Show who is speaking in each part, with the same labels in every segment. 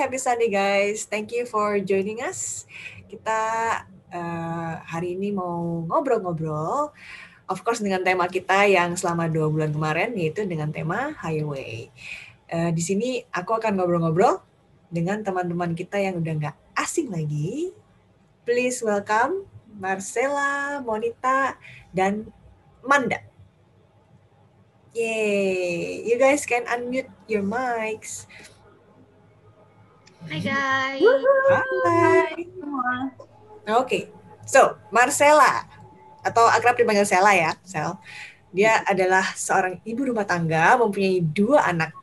Speaker 1: happy Sunday guys. Thank you for joining us. Kita hari ini mau ngobrol-ngobrol, of course dengan tema kita yang selama 2 bulan kemarin, yaitu dengan tema highway. Di sini aku akan ngobrol-ngobrol dengan teman-teman kita yang udah nggak asing lagi. Please welcome Marcella, Monita, dan Manda. Yay! You guys can unmute your mics.
Speaker 2: Hai guys.
Speaker 1: Hai. Oke. So, Marcella atau akrab dipanggil Sela ya, Sel. Dia adalah seorang ibu rumah tangga, mempunyai 2 anak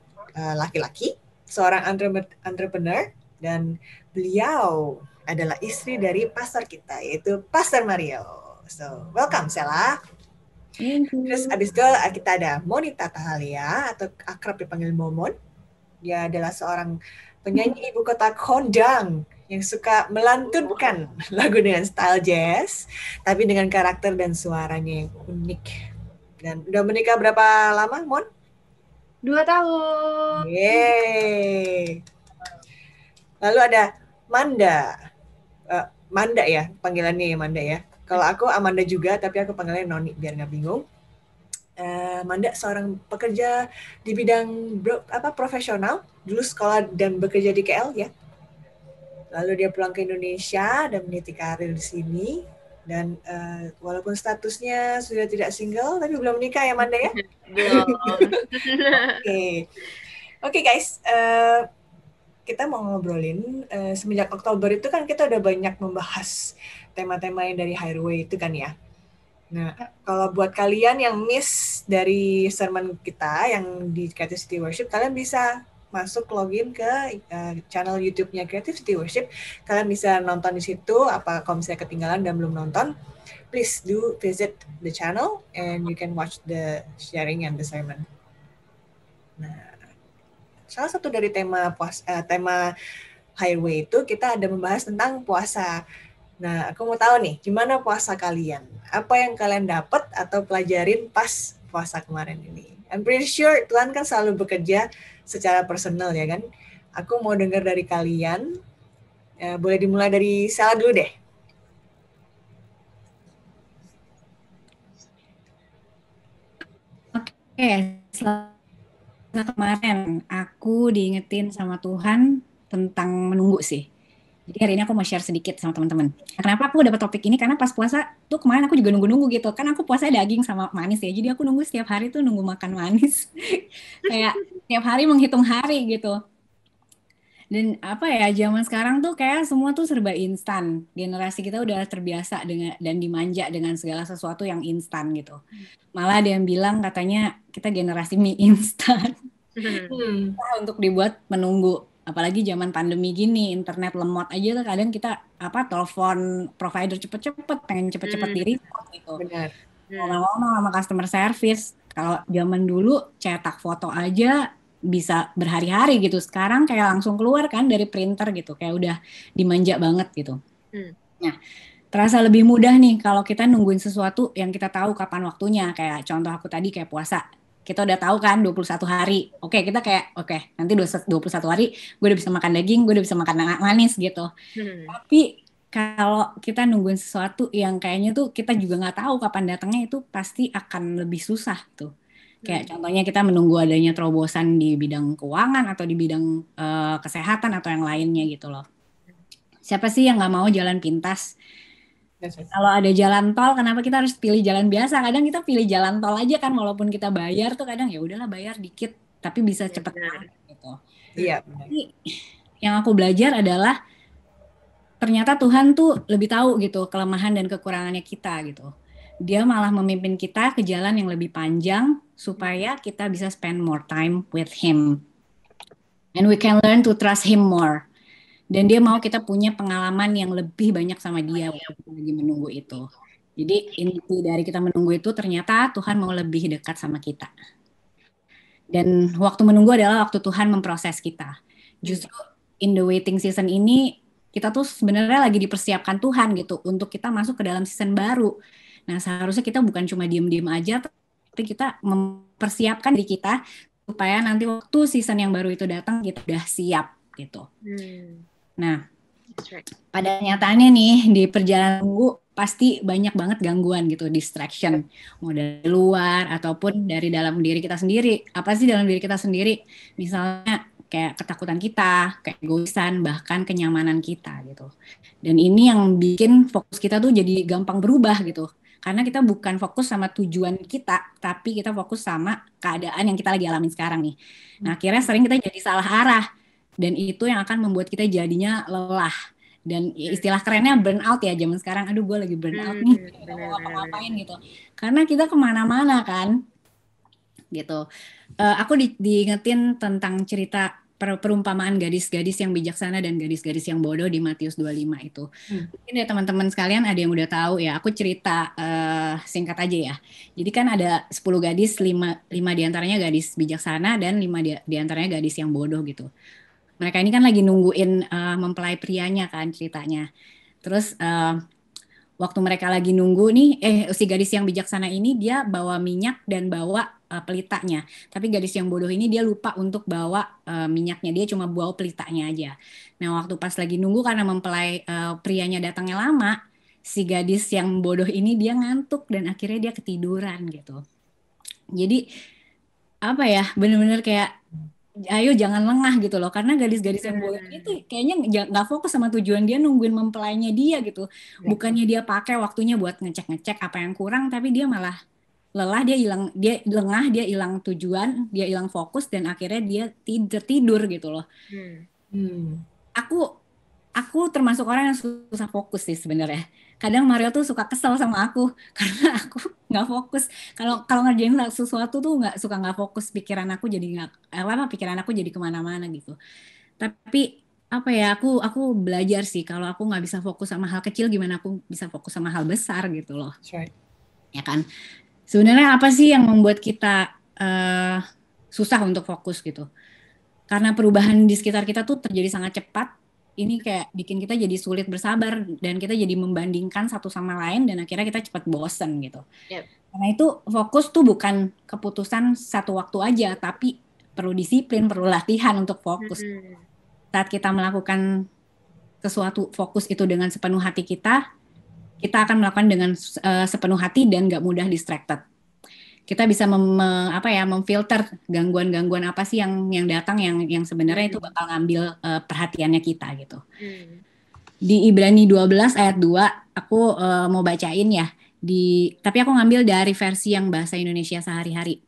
Speaker 1: laki-laki, seorang entrepreneur, dan beliau adalah istri dari pastor kita, yaitu Pastor Mario. So, welcome Sela. Terus abis itu kita ada Monita Tahalia atau akrab dipanggil Momon. Dia adalah seorang penyanyi ibu kota kondang yang suka melantunkan lagu dengan style jazz, tapi dengan karakter dan suaranya yang unik. Dan udah menikah berapa lama, Mon?
Speaker 2: 2 tahun.
Speaker 1: Yeay. Lalu ada Manda. Manda ya, panggilannya ya Manda ya. Kalau aku Amanda juga, tapi aku panggilnya Noni biar nggak bingung. Manda seorang pekerja di bidang profesional, dulu sekolah dan bekerja di KL ya. Lalu dia pulang ke Indonesia dan meniti karir di sini. Dan walaupun statusnya sudah tidak single, tapi belum menikah ya Manda ya?
Speaker 2: Belum.
Speaker 1: Oke guys, kita mau ngobrolin semenjak Oktober itu kan kita udah banyak membahas tema-tema yang dari highway itu kan ya. Nah, kalau buat kalian yang miss dari sermon kita yang di Creative City Worship, kalian bisa masuk login ke channel YouTube-nya Creative City Worship. Kalian bisa nonton di situ. Apa kalau misalnya ketinggalan dan belum nonton, please do visit the channel and you can watch the sharing and the sermon. Nah, salah satu dari tema highway itu kita ada membahas tentang puasa. Nah, aku mau tahu nih, gimana puasa kalian? Apa yang kalian dapat atau pelajarin pas puasa kemarin ini? I'm pretty sure Tuhan kan selalu bekerja secara personal ya kan? Aku mau dengar dari kalian. Boleh dimulai dari Sela dulu deh.
Speaker 3: Oke, setelah kemarin aku diingetin sama Tuhan tentang menunggu sih. Jadi hari ini aku mau share sedikit sama teman-teman. Kenapa aku dapat topik ini? Karena pas puasa tuh kemarin aku juga nunggu-nunggu gitu. Kan aku puasa daging sama manis ya. Jadi aku nunggu setiap hari tuh nunggu makan manis. Kayak setiap hari menghitung hari gitu. Dan apa ya, zaman sekarang tuh kayak semua tuh serba instan. Generasi kita udah terbiasa dengan dan dimanja dengan segala sesuatu yang instan gitu. Malah ada yang bilang katanya kita generasi mie instan. Untuk dibuat menunggu. Apalagi zaman pandemi gini, internet lemot aja tuh kadang kita telepon provider cepet-cepet, pengen cepet-cepet diri gitu.
Speaker 1: Benar.
Speaker 3: Ngomong-ngomong sama customer service, kalau zaman dulu cetak foto aja bisa berhari-hari gitu. Sekarang kayak langsung keluar kan dari printer gitu, kayak udah dimanja banget gitu. Nah, terasa lebih mudah nih kalau kita nungguin sesuatu yang kita tahu kapan waktunya. Kayak contoh aku tadi kayak puasa. Kita udah tahu kan 21 hari. Oke, kita kayak nanti 21 hari gue udah bisa makan daging, gue udah bisa makan manis gitu. Tapi kalau kita nungguin sesuatu yang kayaknya tuh kita juga nggak tahu kapan datangnya, itu pasti akan lebih susah tuh. Kayak contohnya kita menunggu adanya terobosan di bidang keuangan atau di bidang kesehatan atau yang lainnya gitu loh. Siapa sih yang nggak mau jalan pintas? Kalau ada jalan tol, kenapa kita harus pilih jalan biasa? Kadang kita pilih jalan tol aja kan, walaupun kita bayar tuh kadang ya udahlah bayar dikit, tapi bisa cepet banget gitu.
Speaker 1: Iya.
Speaker 3: Tapi yang aku belajar adalah ternyata Tuhan tuh lebih tahu gitu kelemahan dan kekurangannya kita gitu. Dia malah memimpin kita ke jalan yang lebih panjang supaya kita bisa spend more time with Him, and we can learn to trust Him more. Dan dia mau kita punya pengalaman yang lebih banyak sama dia waktu kita lagi menunggu itu. Jadi inti dari kita menunggu itu ternyata Tuhan mau lebih dekat sama kita. Dan waktu menunggu adalah waktu Tuhan memproses kita. Justru in the waiting season ini kita tuh sebenarnya lagi dipersiapkan Tuhan gitu untuk kita masuk ke dalam season baru. Nah, seharusnya kita bukan cuma diem-diem aja, tapi kita mempersiapkan diri kita supaya nanti waktu season yang baru itu datang kita udah siap gitu.
Speaker 2: Hmm.
Speaker 3: Nah,
Speaker 2: That's right.
Speaker 3: pada nyataannya nih di perjalanan tunggu pasti banyak banget gangguan gitu, distraction, mau dari luar ataupun dari dalam diri kita sendiri. Apa sih dalam diri kita sendiri? Misalnya kayak ketakutan kita, keegoisan, bahkan kenyamanan kita gitu. Dan ini yang bikin fokus kita tuh jadi gampang berubah gitu. Karena kita bukan fokus sama tujuan kita, tapi kita fokus sama keadaan yang kita lagi alamin sekarang nih. Nah, akhirnya sering kita jadi salah arah. Dan itu yang akan membuat kita jadinya lelah. Dan istilah kerennya burnout ya zaman sekarang. Aduh, gue lagi burnout nih, gak mau ngapa-ngapain gitu. Karena kita kemana-mana kan, gitu. Aku diingetin tentang cerita perumpamaan gadis-gadis yang bijaksana dan gadis-gadis yang bodoh di Matius 25 itu. Mungkin ya teman-teman sekalian ada yang udah tahu ya. Aku cerita singkat aja ya. Jadi kan ada 10 gadis, 5 diantaranya gadis bijaksana dan 5 diantaranya gadis yang bodoh gitu. Mereka ini kan lagi nungguin mempelai prianya kan ceritanya. Terus waktu mereka lagi nunggu nih, si gadis yang bijaksana ini dia bawa minyak dan bawa pelitanya. Tapi gadis yang bodoh ini dia lupa untuk bawa minyaknya, dia cuma bawa pelitanya aja. Nah waktu pas lagi nunggu karena mempelai prianya datangnya lama, si gadis yang bodoh ini dia ngantuk dan akhirnya dia ketiduran gitu. Jadi apa ya, bener-bener kayak ayo jangan lengah gitu loh, karena gadis-gadis yang bodoh itu kayaknya nggak fokus sama tujuan dia nungguin mempelainya dia gitu. Bukannya dia pakai waktunya buat ngecek-ngecek apa yang kurang, tapi dia malah lelah, dia lengah, dia hilang tujuan, dia hilang fokus dan akhirnya dia tidur gitu loh. Aku termasuk orang yang susah fokus sih sebenarnya. Kadang Mario tuh suka kesel sama aku karena aku nggak fokus. Kalau ngerjain sesuatu tuh nggak fokus, pikiran aku jadi nggak pikiran aku jadi kemana-mana gitu. Tapi apa ya, aku belajar sih kalau aku nggak bisa fokus sama hal kecil, gimana aku bisa fokus sama hal besar gitu loh. Ya kan. Sebenarnya apa sih yang membuat kita susah untuk fokus gitu? Karena perubahan di sekitar kita tuh terjadi sangat cepat. Ini kayak bikin kita jadi sulit bersabar dan kita jadi membandingkan satu sama lain dan akhirnya kita cepat bosen gitu.
Speaker 2: Yep.
Speaker 3: Karena itu fokus tuh bukan keputusan satu waktu aja, tapi perlu disiplin, perlu latihan untuk fokus. Saat kita melakukan sesuatu fokus itu dengan sepenuh hati kita akan melakukan dengan sepenuh hati dan gak mudah distracted. Kita bisa memfilter gangguan-gangguan apa sih yang datang yang sebenarnya itu bakal ngambil perhatiannya kita gitu. Di Ibrani 12 ayat 2 aku mau bacain ya. Tapi aku ngambil dari versi yang bahasa Indonesia sehari-hari.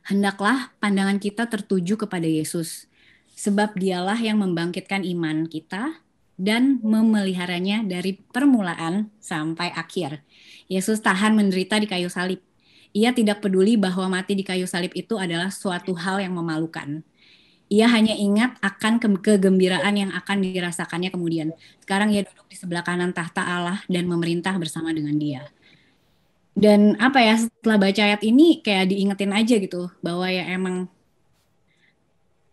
Speaker 3: Hendaklah pandangan kita tertuju kepada Yesus, sebab dialah yang membangkitkan iman kita dan memeliharanya dari permulaan sampai akhir. Yesus tahan menderita di kayu salib. Ia tidak peduli bahwa mati di kayu salib itu adalah suatu hal yang memalukan. Ia hanya ingat akan kegembiraan yang akan dirasakannya kemudian. Sekarang ia duduk di sebelah kanan tahta Allah dan memerintah bersama dengan Dia. Dan apa ya, setelah baca ayat ini kayak diingetin aja gitu bahwa ya emang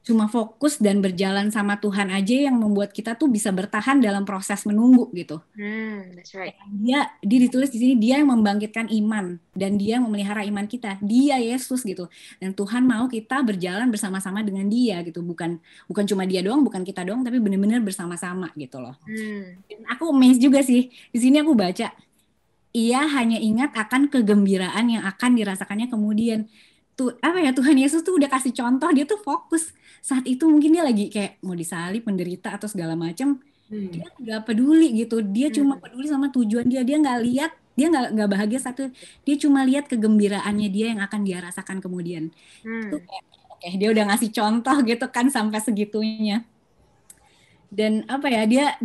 Speaker 3: cuma fokus dan berjalan sama Tuhan aja yang membuat kita tuh bisa bertahan dalam proses menunggu gitu.
Speaker 2: That's right.
Speaker 3: Dia ditulis di sini, dia yang membangkitkan iman dan dia memelihara iman kita. Dia Yesus gitu. Dan Tuhan mau kita berjalan bersama-sama dengan Dia gitu. Bukan cuma Dia doang, bukan kita doang, tapi benar-benar bersama-sama gitu loh. Dan aku amazed juga sih. Di sini aku baca, ia hanya ingat akan kegembiraan yang akan dirasakannya kemudian. Tuhan Yesus tuh udah kasih contoh, dia tuh fokus. Saat itu mungkin dia lagi kayak mau disalib, menderita atau segala macam. Dia nggak peduli gitu, dia cuma peduli sama tujuan dia nggak lihat, dia nggak bahagia dia cuma lihat kegembiraannya dia yang akan dia rasakan kemudian. Itu kayak dia udah ngasih contoh gitu kan sampai segitunya. Dan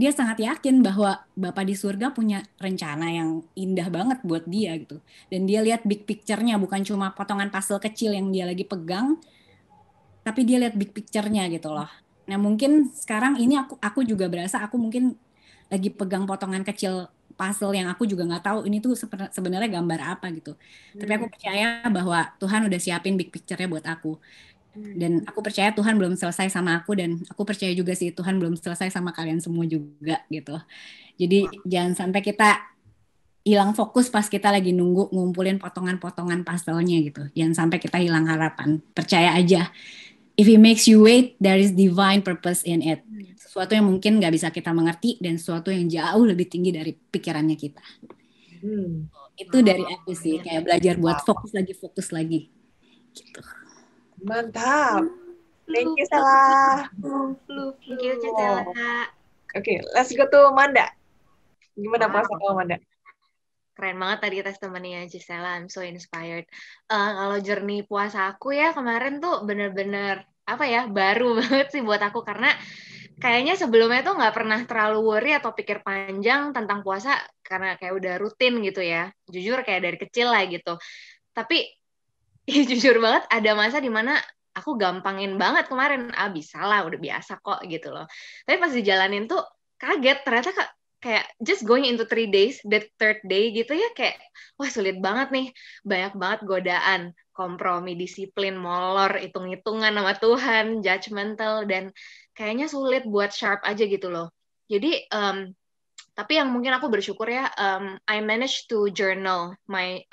Speaker 3: dia sangat yakin bahwa Bapa di surga punya rencana yang indah banget buat dia gitu. Dan dia lihat big picture-nya, bukan cuma potongan puzzle kecil yang dia lagi pegang, tapi dia lihat big picture-nya gitu loh. Nah mungkin sekarang ini aku juga berasa aku mungkin lagi pegang potongan kecil puzzle yang aku juga nggak tahu ini tuh sebenarnya gambar apa gitu. Tapi aku percaya bahwa Tuhan udah siapin big picture-nya buat aku. Dan aku percaya Tuhan belum selesai sama aku, dan aku percaya juga sih Tuhan belum selesai sama kalian semua juga gitu. Jadi jangan sampai kita hilang fokus pas kita lagi nunggu ngumpulin potongan-potongan puzzle-nya gitu. Jangan sampai kita hilang harapan. Percaya aja if it makes you wait, there is divine purpose in it. Sesuatu yang mungkin nggak bisa kita mengerti dan sesuatu yang jauh lebih tinggi dari pikirannya kita. Itu dari aku sih, kayak belajar buat fokus lagi gitu.
Speaker 1: Mantap. Thank you, Stella.
Speaker 2: Thank you, Stella.
Speaker 1: Oke, let's go to Manda. Gimana puasa kamu, Manda?
Speaker 2: Keren banget tadi testimoninya Gisela, I'm so inspired. Kalau journey puasa aku ya kemarin tuh bener-bener baru banget sih buat aku, karena kayaknya sebelumnya tuh nggak pernah terlalu worry atau pikir panjang tentang puasa karena kayak udah rutin gitu ya, jujur kayak dari kecil lah gitu. Tapi jujur banget ada masa dimana aku gampangin banget kemarin, bisa lah udah biasa kok gitu loh. Tapi pas dijalanin tuh kaget, ternyata kayak just going into 3 days, the third day gitu ya, kayak wah sulit banget nih, banyak banget godaan, kompromi, disiplin, molor, hitung-hitungan sama Tuhan, judgmental, dan kayaknya sulit buat sharp aja gitu loh. Jadi tapi yang mungkin aku bersyukur ya, I managed to journal my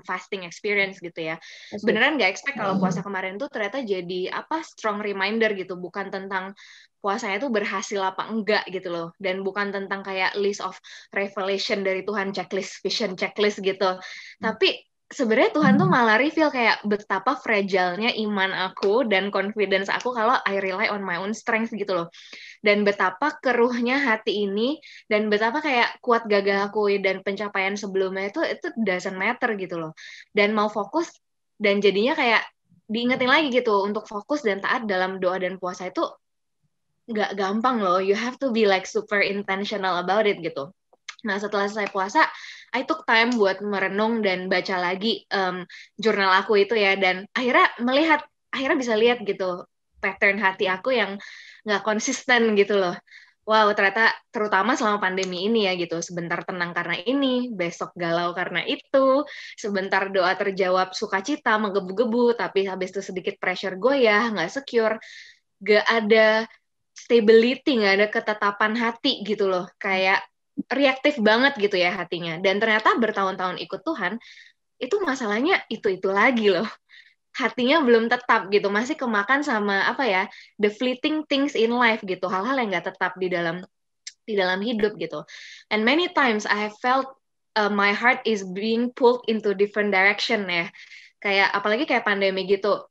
Speaker 2: fasting experience gitu ya. Beneran nggak expect kalau puasa kemarin tuh ternyata jadi strong reminder gitu, bukan tentang puasanya tuh berhasil apa enggak gitu loh, dan bukan tentang kayak list of revelation dari Tuhan, checklist, vision checklist gitu. Tapi sebenarnya Tuhan tuh malah reveal kayak betapa fragile-nya iman aku dan confidence aku kalau I rely on my own strength gitu loh. Dan betapa keruhnya hati ini, dan betapa kayak kuat gagah aku dan pencapaian sebelumnya itu doesn't matter gitu loh. Dan mau fokus, dan jadinya kayak diingetin lagi gitu untuk fokus dan taat dalam doa dan puasa itu nggak gampang loh. You have to be like super intentional about it gitu. Nah, setelah selesai puasa, I took time buat merenung dan baca lagi jurnal aku itu ya, dan akhirnya bisa lihat gitu pattern hati aku yang nggak konsisten gitu loh. Wow, ternyata terutama selama pandemi ini ya gitu, sebentar tenang karena ini, besok galau karena itu, sebentar doa terjawab sukacita, menggebu-gebu, tapi habis itu sedikit pressure goyah, nggak secure, nggak ada stability, nggak ada ketetapan hati gitu loh, kayak reaktif banget gitu ya hatinya. Dan ternyata bertahun-tahun ikut Tuhan, itu masalahnya itu lagi loh. Hatinya belum tetap gitu, masih kemakan sama the fleeting things in life gitu, hal-hal yang nggak tetap di dalam hidup gitu. And many times I have felt my heart is being pulled into different direction ya. Kayak apalagi kayak pandemi gitu.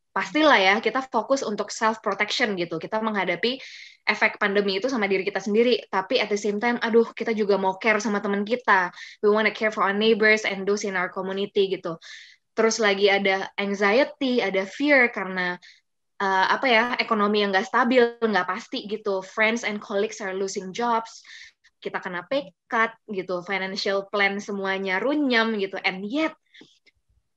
Speaker 2: Pastilah ya kita fokus untuk self protection gitu. Kita menghadapi efek pandemi itu sama diri kita sendiri, tapi at the same time kita juga mau care sama teman kita. We want to care for our neighbors and those in our community gitu. Terus lagi ada anxiety, ada fear karena ekonomi yang nggak stabil, nggak pasti gitu. Friends and colleagues are losing jobs. Kita kena pay cut gitu, financial plan semuanya runyam gitu. And yet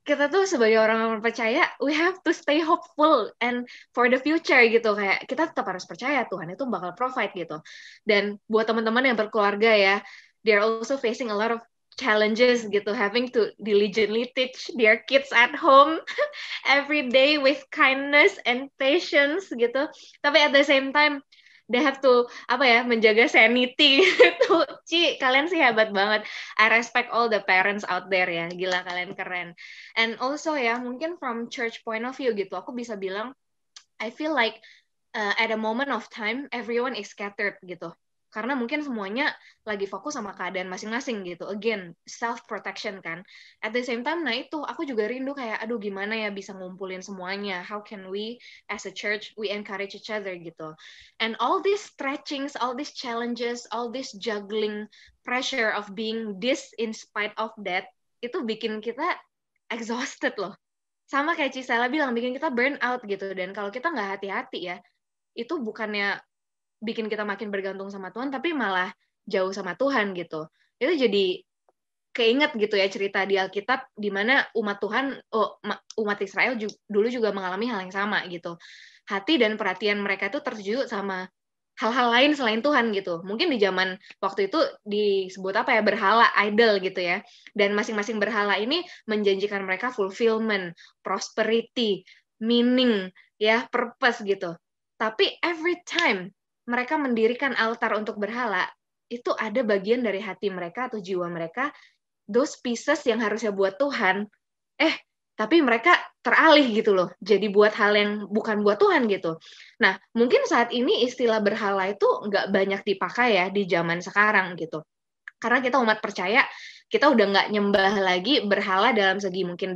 Speaker 2: kita tuh sebagai orang percaya, we have to stay hopeful and for the future gitu. Kayak kita tetap harus percaya Tuhan itu bakal provide gitu. Dan buat teman-teman yang berkeluarga ya, they're also facing a lot of challenges gitu, having to diligently teach their kids at home every day with kindness and patience gitu. Tapi at the same time they have to menjaga sanity gitu. Ci, kalian sih hebat banget. I respect all the parents out there ya. Gila, kalian keren. And also ya, mungkin from church point of view gitu, aku bisa bilang I feel like at a moment of time everyone is scattered gitu. Karena mungkin semuanya lagi fokus sama keadaan masing-masing gitu. Again, self-protection kan. At the same time, nah itu, aku juga rindu kayak, gimana ya bisa ngumpulin semuanya. How can we, as a church, we encourage each other gitu. And all these stretchings, all these challenges, all this juggling pressure of being this in spite of that, itu bikin kita exhausted loh. Sama kayak Cisela bilang, bikin kita burn out gitu. Dan kalau kita nggak hati-hati ya, itu bukannya bikin kita makin bergantung sama Tuhan, tapi malah jauh sama Tuhan gitu. Itu jadi keinget gitu ya cerita di Alkitab, di mana umat Tuhan, umat Israel dulu juga mengalami hal yang sama gitu. Hati dan perhatian mereka itu tertuju sama hal-hal lain selain Tuhan gitu. Mungkin di zaman waktu itu disebut berhala, idol gitu ya. Dan masing-masing berhala ini menjanjikan mereka fulfillment, prosperity, meaning, ya, purpose gitu. Tapi every time mereka mendirikan altar untuk berhala, itu ada bagian dari hati mereka atau jiwa mereka, those pieces yang harusnya buat Tuhan, tapi mereka teralih gitu loh, jadi buat hal yang bukan buat Tuhan gitu. Nah, mungkin saat ini istilah berhala itu nggak banyak dipakai ya di zaman sekarang gitu. Karena kita umat percaya, kita udah nggak nyembah lagi berhala dalam segi mungkin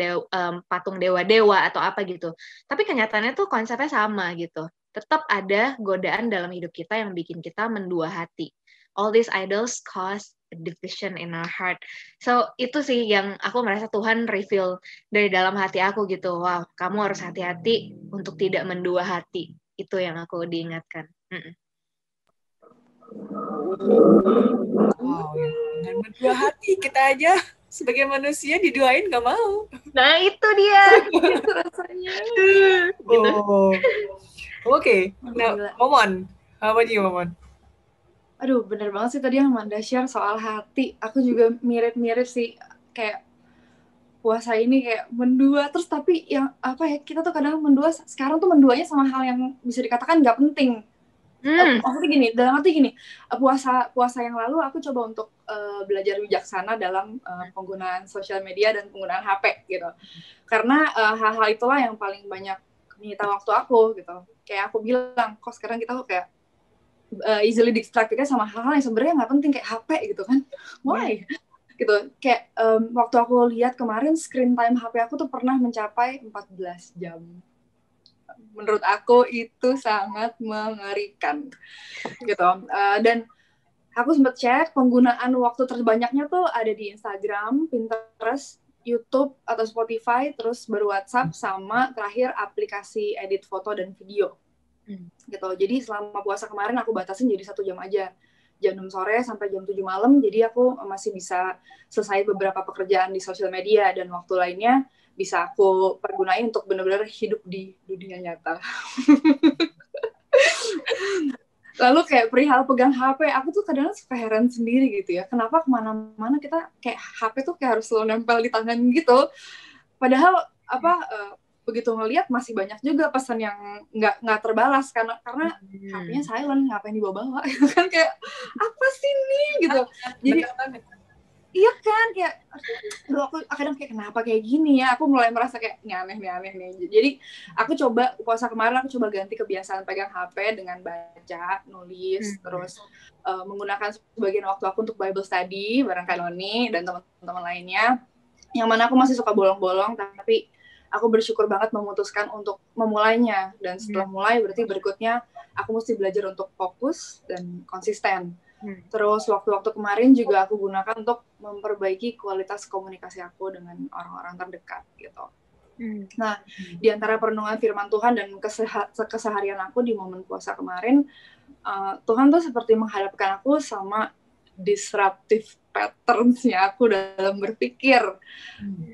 Speaker 2: patung dewa-dewa atau apa gitu. Tapi kenyataannya tuh konsepnya sama gitu. Tetap ada godaan dalam hidup kita yang bikin kita mendua hati. All these idols cause a division in our heart. So, itu sih yang aku merasa Tuhan reveal dari dalam hati aku gitu. Wow, kamu harus hati-hati untuk tidak mendua hati. Itu yang aku diingatkan.
Speaker 1: Wow, ya. Dengan berdua hati kita aja sebagai manusia diduain nggak mau.
Speaker 2: Nah, itu dia. Itu rasanya. Gitu.
Speaker 1: Oh, oke. Nah,
Speaker 4: Gila.
Speaker 1: Momon, apa nih Momon?
Speaker 4: Aduh, bener banget sih tadi yang Amanda share soal hati. Aku juga mirip-mirip sih, kayak puasa ini kayak mendua. Terus tapi yang apa ya, kita tuh kadang mendua, sekarang tuh menduanya sama hal yang bisa dikatakan nggak penting. Maksudnya gini, dalam arti gini, puasa yang lalu aku coba untuk belajar bijaksana dalam penggunaan sosial media dan penggunaan HP gitu. Karena hal-hal itulah yang paling banyak menyita waktu aku gitu. Kayak aku bilang, kok sekarang kita tuh kayak easily distracted sama hal-hal yang sebenarnya nggak penting kayak HP gitu kan. Why? Gitu. Kayak waktu aku lihat kemarin screen time HP aku tuh pernah mencapai 14 jam. Menurut aku itu sangat mengerikan gitu. Dan aku sempat cek penggunaan waktu terbanyaknya tuh ada di Instagram, Pinterest, YouTube atau Spotify, terus baru WhatsApp sama terakhir aplikasi edit foto dan video. Gitu. Jadi selama puasa kemarin aku batasin jadi 1 jam aja. Jam 6 sore sampai jam 7 malam, jadi aku masih bisa selesai beberapa pekerjaan di sosial media dan waktu lainnya bisa aku pergunain untuk benar-benar hidup di dunia nyata. Lalu kayak perihal pegang HP, aku tuh kadang suka heran sendiri gitu ya. Kenapa kemana-mana kita kayak HP tuh kayak harus selalu nempel di tangan gitu. Padahal begitu ngelihat masih banyak juga pesan yang nggak terbalas karena HP-nya silent, ngapain dibawa-bawa gitu kan, kayak apa sih nih gitu. Jadi iya kan, kayak aku kadang kayak kenapa kayak gini ya, aku mulai merasa kayak ini aneh nih. Jadi aku coba puasa kemarin aku coba ganti kebiasaan pegang HP dengan baca, nulis, terus menggunakan sebagian waktu aku untuk Bible study bareng Kanoni dan teman-teman lainnya, yang mana aku masih suka bolong-bolong, tapi aku bersyukur banget memutuskan untuk memulainya. Dan setelah mulai berarti berikutnya aku mesti belajar untuk fokus dan konsisten. Terus waktu-waktu kemarin juga aku gunakan untuk memperbaiki kualitas komunikasi aku dengan orang-orang terdekat gitu. Nah, di antara perenungan firman Tuhan dan keseharian aku di momen puasa kemarin, Tuhan tuh seperti menghadapkan aku sama disruptive patterns-nya aku dalam berpikir.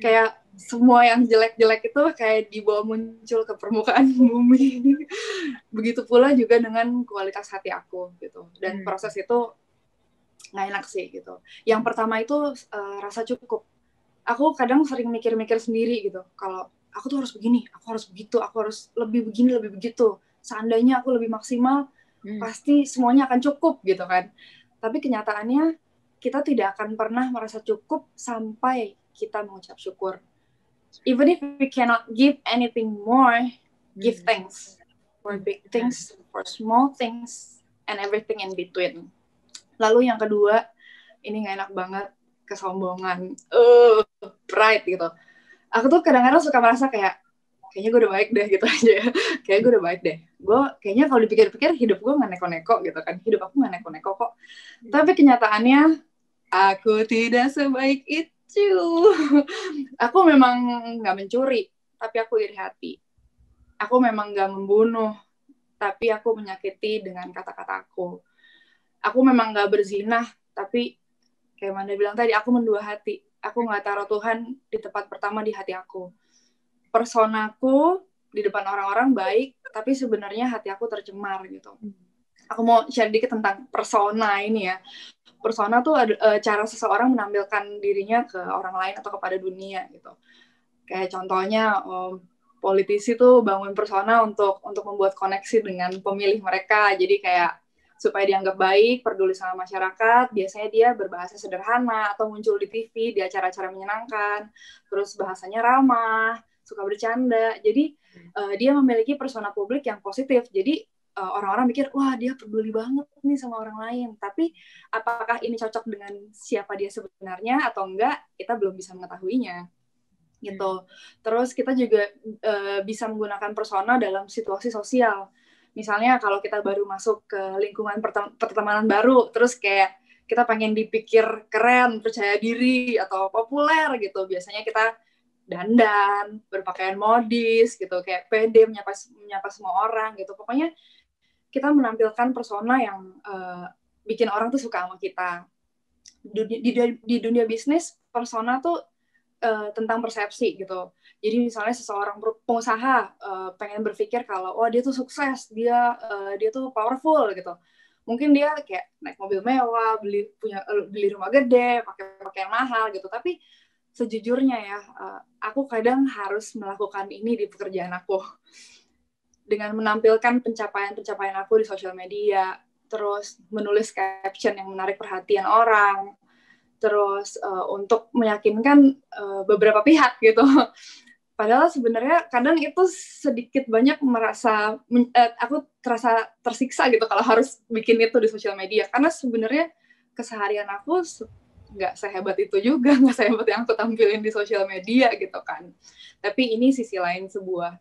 Speaker 4: Kayak semua yang jelek-jelek itu kayak dibawa muncul ke permukaan bumi. Begitu pula juga dengan kualitas hati aku gitu. Dan proses itu nggak enak sih gitu. Yang pertama itu rasa cukup. Aku kadang sering mikir-mikir sendiri gitu. Kalau aku tuh harus begini, aku harus begitu, aku harus lebih begini, lebih begitu. Seandainya aku lebih maksimal, pasti semuanya akan cukup gitu kan. Tapi kenyataannya kita tidak akan pernah merasa cukup sampai kita mengucap syukur. Even if we cannot give anything more, give thanks for big things, for small things, and everything in between. Lalu yang kedua, ini gak enak banget, kesombongan, pride gitu. Aku tuh kadang-kadang suka merasa kayaknya gue udah baik deh gitu aja. Kayaknya gue udah baik deh. Kayaknya kalau dipikir-pikir hidup gue gak neko-neko gitu kan. Hidup aku gak neko-neko kok. Tapi kenyataannya, aku tidak sebaik itu. Aku memang gak mencuri, tapi aku iri hati. Aku memang gak membunuh, tapi aku menyakiti dengan kata-kataku. Aku memang gak berzinah, tapi kayak Manda bilang tadi, aku mendua hati. Aku gak taruh Tuhan di tempat pertama di hati aku. Personaku di depan orang-orang baik, tapi sebenarnya hati aku tercemar gitu. Aku mau share dikit tentang persona ini ya. Persona tuh cara seseorang menampilkan dirinya ke orang lain atau kepada dunia gitu. Kayak contohnya politisi tuh bangun persona untuk membuat koneksi dengan pemilih mereka. Jadi kayak supaya dianggap baik, peduli sama masyarakat, biasanya dia berbahasa sederhana atau muncul di TV di acara-acara menyenangkan, terus bahasanya ramah, suka bercanda. Jadi dia memiliki persona publik yang positif. Jadi orang-orang mikir, wah dia peduli banget nih sama orang lain. Tapi apakah ini cocok dengan siapa dia sebenarnya atau enggak, kita belum bisa mengetahuinya. Gitu. Terus kita juga bisa menggunakan persona dalam situasi sosial. Misalnya kalau kita baru masuk ke lingkungan pertemanan baru, terus kayak kita pengen dipikir keren, percaya diri, atau populer gitu. Biasanya kita dandan, berpakaian modis gitu, kayak pede, menyapa semua orang gitu. Pokoknya kita menampilkan persona yang bikin orang tuh suka sama kita. Di dunia bisnis, persona tuh tentang persepsi gitu. Jadi misalnya seseorang pengusaha pengen berpikir kalau dia tuh sukses, dia tuh powerful gitu. Mungkin dia kayak naik mobil mewah, beli rumah gede, pakai pakaian mahal gitu. Tapi sejujurnya ya, aku kadang harus melakukan ini di pekerjaan aku. Dengan menampilkan pencapaian aku di sosial media, terus menulis caption yang menarik perhatian orang, terus untuk meyakinkan beberapa pihak gitu. Padahal sebenarnya kadang itu sedikit banyak merasa aku terasa tersiksa gitu kalau harus bikin itu di sosial media, karena sebenarnya keseharian aku nggak sehebat itu juga, nggak sehebat yang aku tampilin di sosial media gitu kan. Tapi ini sisi lain sebuah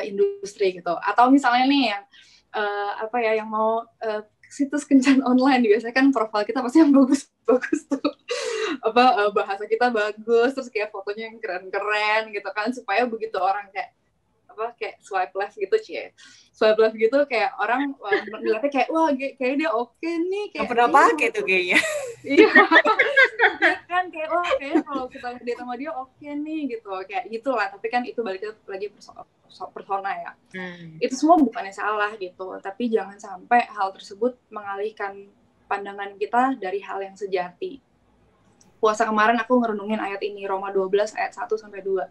Speaker 4: industri gitu. Atau misalnya nih yang yang mau situs kencan online, biasanya kan profil kita pasti yang bagus-bagus tuh, bahasa kita bagus, terus kayak fotonya yang keren-keren gitu kan, supaya begitu orang kayak swipe left gitu kayak orang ngeliatnya kayak wah kayak dia oke nih, kayak
Speaker 1: pernah pakai tuh kayaknya.
Speaker 4: Iya kan, kayak kayaknya kalau kita date sama dia oke nih gitu, kayak gitulah. Tapi kan itu balik lagi persona ya. Itu semua bukannya salah gitu, tapi jangan sampai hal tersebut mengalihkan pandangan kita dari hal yang sejati. Puasa kemarin aku ngerenungin ayat ini, Roma 12 ayat 1-2.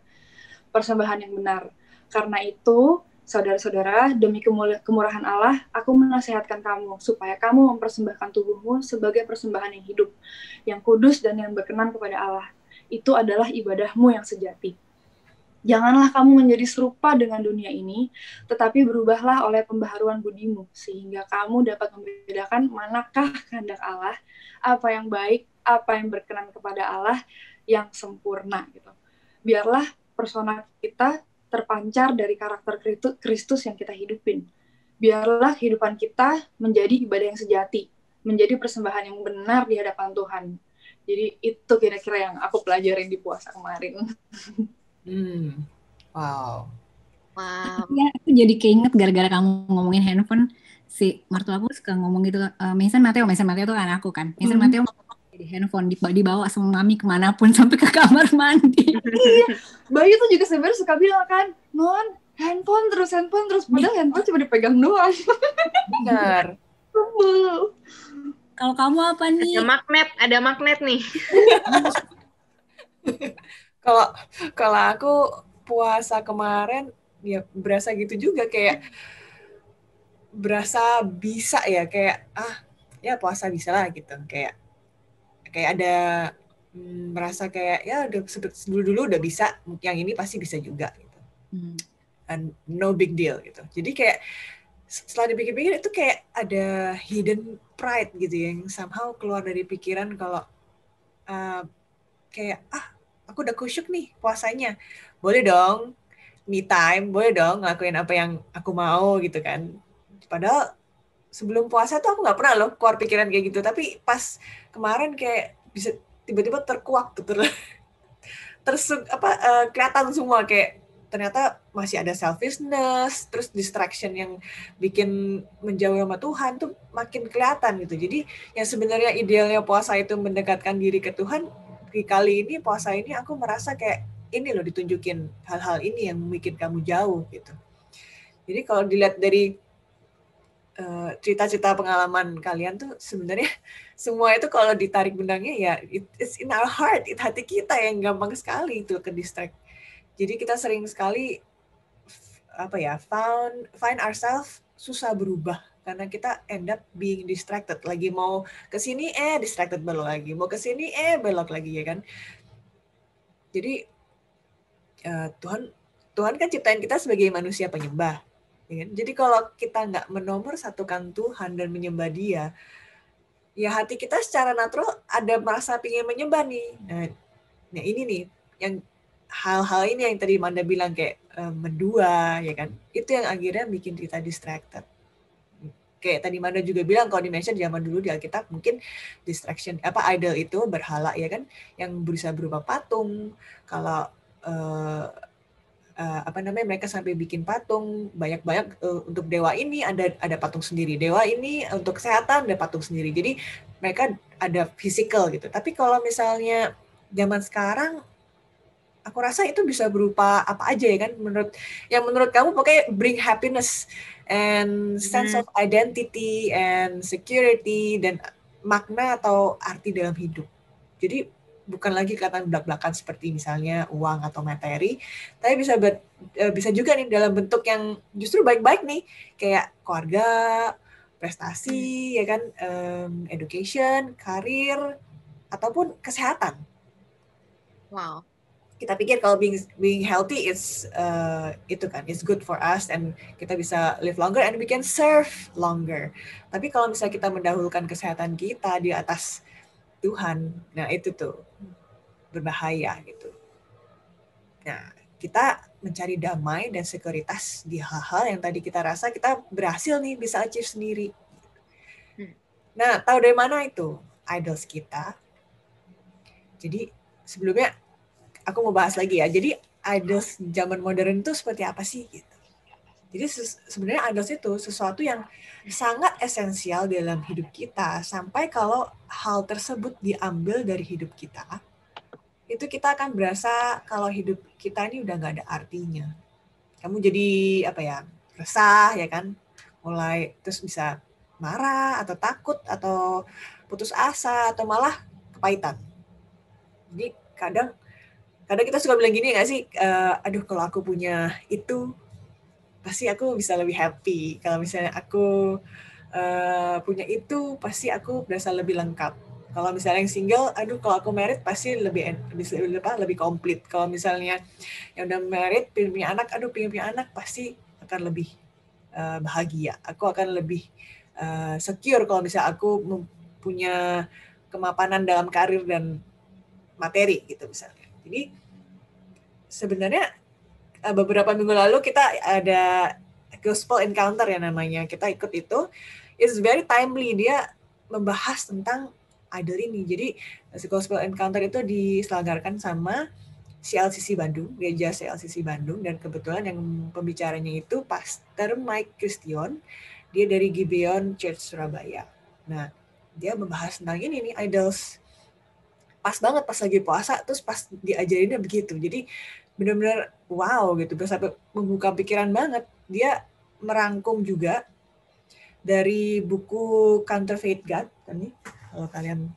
Speaker 4: Persembahan yang benar. Karena itu, saudara-saudara, demi kemurahan Allah, aku menasihatkan kamu supaya kamu mempersembahkan tubuhmu sebagai persembahan yang hidup, yang kudus dan yang berkenan kepada Allah. Itu adalah ibadahmu yang sejati. Janganlah kamu menjadi serupa dengan dunia ini, tetapi berubahlah oleh pembaharuan budimu, sehingga kamu dapat membedakan manakah kehendak Allah, apa yang baik, apa yang berkenan kepada Allah, yang sempurna. Gitu. Biarlah persona kita terpancar dari karakter Kristus yang kita hidupin. Biarlah kehidupan kita menjadi ibadah yang sejati, menjadi persembahan yang benar di hadapan Tuhan. Jadi itu kira-kira yang aku pelajarin di puasa kemarin.
Speaker 1: Wow.
Speaker 3: Ya, aku jadi keinget gara-gara kamu ngomongin handphone, si mertua aku suka ngomong gitu, Mason Mateo tuh kan aku kan. Mason Mateo di handphone dibawa sama mami kemanapun sampai ke kamar mandi.
Speaker 4: Iya, Bayu tuh juga sebenarnya suka bilang kan, non handphone terus, padahal handphone cuma dipegang doang.
Speaker 1: Benar.
Speaker 3: Kalau kamu apa nih?
Speaker 2: Ada magnet nih.
Speaker 1: Kalau aku puasa kemarin ya berasa gitu juga, kayak berasa bisa ya, kayak ya puasa bisa lah gitu, kayak ada merasa kayak ya udah dulu udah bisa, yang ini pasti bisa juga gitu. And no big deal gitu. Jadi kayak setelah dipikir-pikir itu kayak ada hidden pride gitu yang somehow keluar dari pikiran kalau kayak aku udah kusyuk nih puasanya, boleh dong me time, boleh dong ngelakuin apa yang aku mau gitu kan. Padahal sebelum puasa tuh aku nggak pernah loh keluar pikiran kayak gitu, tapi pas kemarin kayak bisa tiba-tiba terkuak tuh, kelihatan semua, kayak ternyata masih ada selfishness, terus distraction yang bikin menjauh sama Tuhan tuh makin kelihatan gitu. Jadi yang sebenarnya idealnya puasa itu mendekatkan diri ke Tuhan, kali ini puasa ini aku merasa kayak ini loh ditunjukin hal-hal ini yang bikin kamu jauh gitu. Jadi kalau dilihat dari cerita-cerita pengalaman kalian tuh sebenarnya semua itu kalau ditarik benangnya ya it's in our heart, itu hati kita yang gampang sekali itu ke distract. Jadi kita sering sekali find ourselves susah berubah karena kita end up being distracted. Lagi mau ke sini distracted belok lagi, mau ke sini belok lagi ya kan. Jadi Tuhan kan ciptain kita sebagai manusia penyembah, ya kan? Jadi kalau kita nggak menomorsatukan Tuhan dan menyembah Dia, ya hati kita secara natural ada merasa ingin menyembah nih. Nah ini nih yang hal-hal ini yang tadi Manda bilang kayak mendua, ya kan? Itu yang akhirnya bikin kita distracted. Kayak tadi Manda juga bilang kalau di-mention zaman dulu di Alkitab mungkin distraction idol itu berhala, ya kan, yang bisa berupa patung. Kalau mereka sampai bikin patung banyak-banyak untuk dewa ini ada patung sendiri, dewa ini untuk kesehatan ada patung sendiri. Jadi mereka ada physical gitu. Tapi kalau misalnya zaman sekarang, aku rasa itu bisa berupa apa aja, ya kan, menurut kamu pokoknya bring happiness and sense of identity and security dan makna atau arti dalam hidup. Jadi bukan lagi kelihatan belak-belakan seperti misalnya uang atau materi, tapi bisa juga nih dalam bentuk yang justru baik-baik nih, kayak keluarga, prestasi, ya kan, education, karir, ataupun kesehatan.
Speaker 2: Wow.
Speaker 1: Kita pikir kalau being healthy is itu kan, it's good for us and kita bisa live longer and we can serve longer. Tapi kalau misalnya kita mendahulukan kesehatan kita di atas Tuhan, nah itu tuh berbahaya gitu. Nah, kita mencari damai dan sekuritas di hal-hal yang tadi kita rasa kita berhasil nih bisa achieve sendiri. Nah, tahu dari mana itu idols kita? Jadi sebelumnya aku mau bahas lagi ya. Jadi idols zaman modern itu seperti apa sih gitu. Jadi sebenarnya idols itu sesuatu yang sangat esensial dalam hidup kita, sampai kalau hal tersebut diambil dari hidup kita, itu kita akan berasa kalau hidup kita ini udah nggak ada artinya. Kamu jadi resah, ya kan, mulai terus bisa marah atau takut atau putus asa atau malah kepahitan. Jadi kadang kita suka bilang gini nggak sih, aduh kalau aku punya itu pasti aku bisa lebih happy. Kalau misalnya aku punya itu pasti aku berasa lebih lengkap. Kalau misalnya yang single, aduh kalau aku married pasti lebih komplit. Kalau misalnya yang udah married, pengen punya anak, pengen punya anak pasti akan lebih bahagia. Aku akan lebih secure kalau misalnya aku punya kemapanan dalam karir dan materi gitu misalnya. Jadi sebenarnya beberapa minggu lalu kita ada Gospel Encounter ya namanya. Kita ikut itu. It's very timely. Dia membahas tentang idol ini. Jadi Gospel Encounter itu diselenggarakan sama CLCC Bandung, gereja CLCC Bandung, dan kebetulan yang pembicaranya itu Pastor Mike Christion. Dia dari Gibeon Church Surabaya. Nah, dia membahas tentang ini nih, idols. Pas banget pas lagi puasa, terus pas diajarinnya begitu. Jadi benar-benar wow gitu, sampai membuka pikiran banget. Dia merangkum juga dari buku Counterfeit God, ini kalau kalian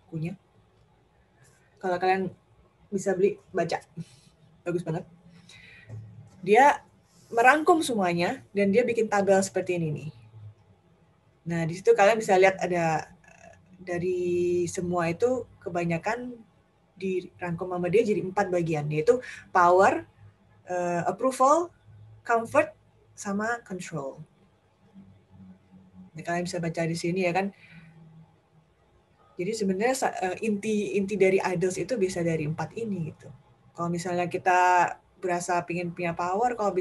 Speaker 1: punya, kalau kalian bisa beli, baca, bagus banget. Dia merangkum semuanya dan dia bikin tabel seperti ini nih. Nah di situ kalian bisa lihat ada dari semua itu kebanyakan dirangkum sama dia jadi 4 bagian, yaitu power, approval, comfort, sama control. Nah, kalian bisa baca di sini ya kan. Jadi sebenarnya inti dari idols itu bisa dari 4 ini gitu. Kalau misalnya kita berasa pengen punya power, kalau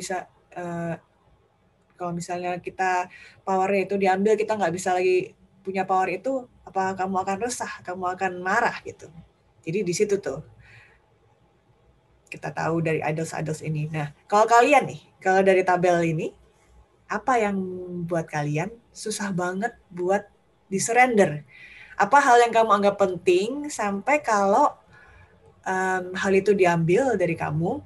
Speaker 1: misalnya kita powernya itu diambil, kita nggak bisa lagi punya power itu, apa kamu akan resah, kamu akan marah gitu. Jadi di situ tuh kita tahu dari idols ini. Nah, kalau kalian nih, kalau dari tabel ini, apa yang buat kalian susah banget buat disurrender? Apa hal yang kamu anggap penting sampai kalau hal itu diambil dari kamu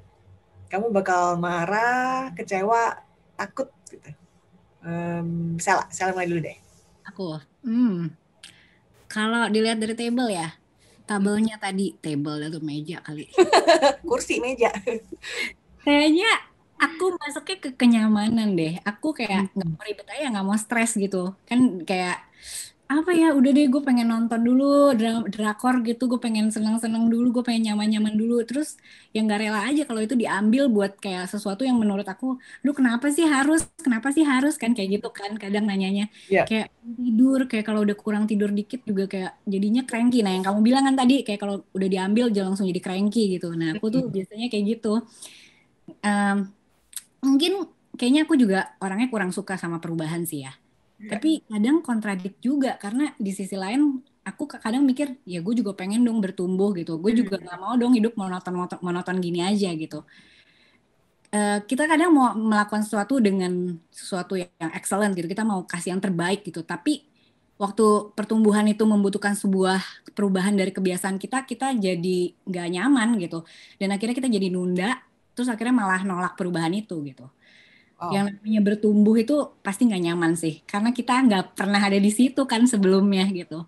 Speaker 1: bakal marah, kecewa, takut gitu. Sela mulai dulu deh.
Speaker 3: Aku, kalau dilihat dari tabel ya, tabelnya tadi, tabel itu meja kali.
Speaker 1: Kursi, meja.
Speaker 3: Kayaknya aku masuknya ke kenyamanan deh. Aku kayak nggak mau ribet aja, nggak mau stres gitu. Kan kayak apa ya, udah deh gue pengen nonton dulu drakor gitu, gue pengen seneng-seneng dulu, gue pengen nyaman-nyaman dulu, terus yang gak rela aja kalau itu diambil buat kayak sesuatu yang menurut aku, lu kenapa sih harus kan kayak gitu kan kadang nanyanya,
Speaker 1: Ya.
Speaker 3: kayak tidur, kayak kalau udah kurang tidur dikit juga kayak jadinya cranky. Nah yang kamu bilang kan tadi kayak kalau udah diambil jangan langsung jadi cranky gitu. Nah aku tuh biasanya kayak gitu. Em, Mungkin kayaknya aku juga orangnya kurang suka sama perubahan sih ya. Tapi kadang kontradik juga karena di sisi lain aku kadang mikir ya gue juga pengen dong bertumbuh gitu. Gue juga nggak mau dong hidup monoton gini aja gitu. Kita kadang mau melakukan sesuatu dengan sesuatu yang excellent gitu. Kita mau kasih yang terbaik gitu. Tapi waktu pertumbuhan itu membutuhkan sebuah perubahan dari kebiasaan kita, kita jadi nggak nyaman gitu. Dan akhirnya kita jadi nunda. Terus akhirnya malah nolak perubahan itu gitu.
Speaker 1: Oh.
Speaker 3: Yang namanya bertumbuh itu pasti nggak nyaman sih, karena kita nggak pernah ada di situ kan sebelumnya gitu.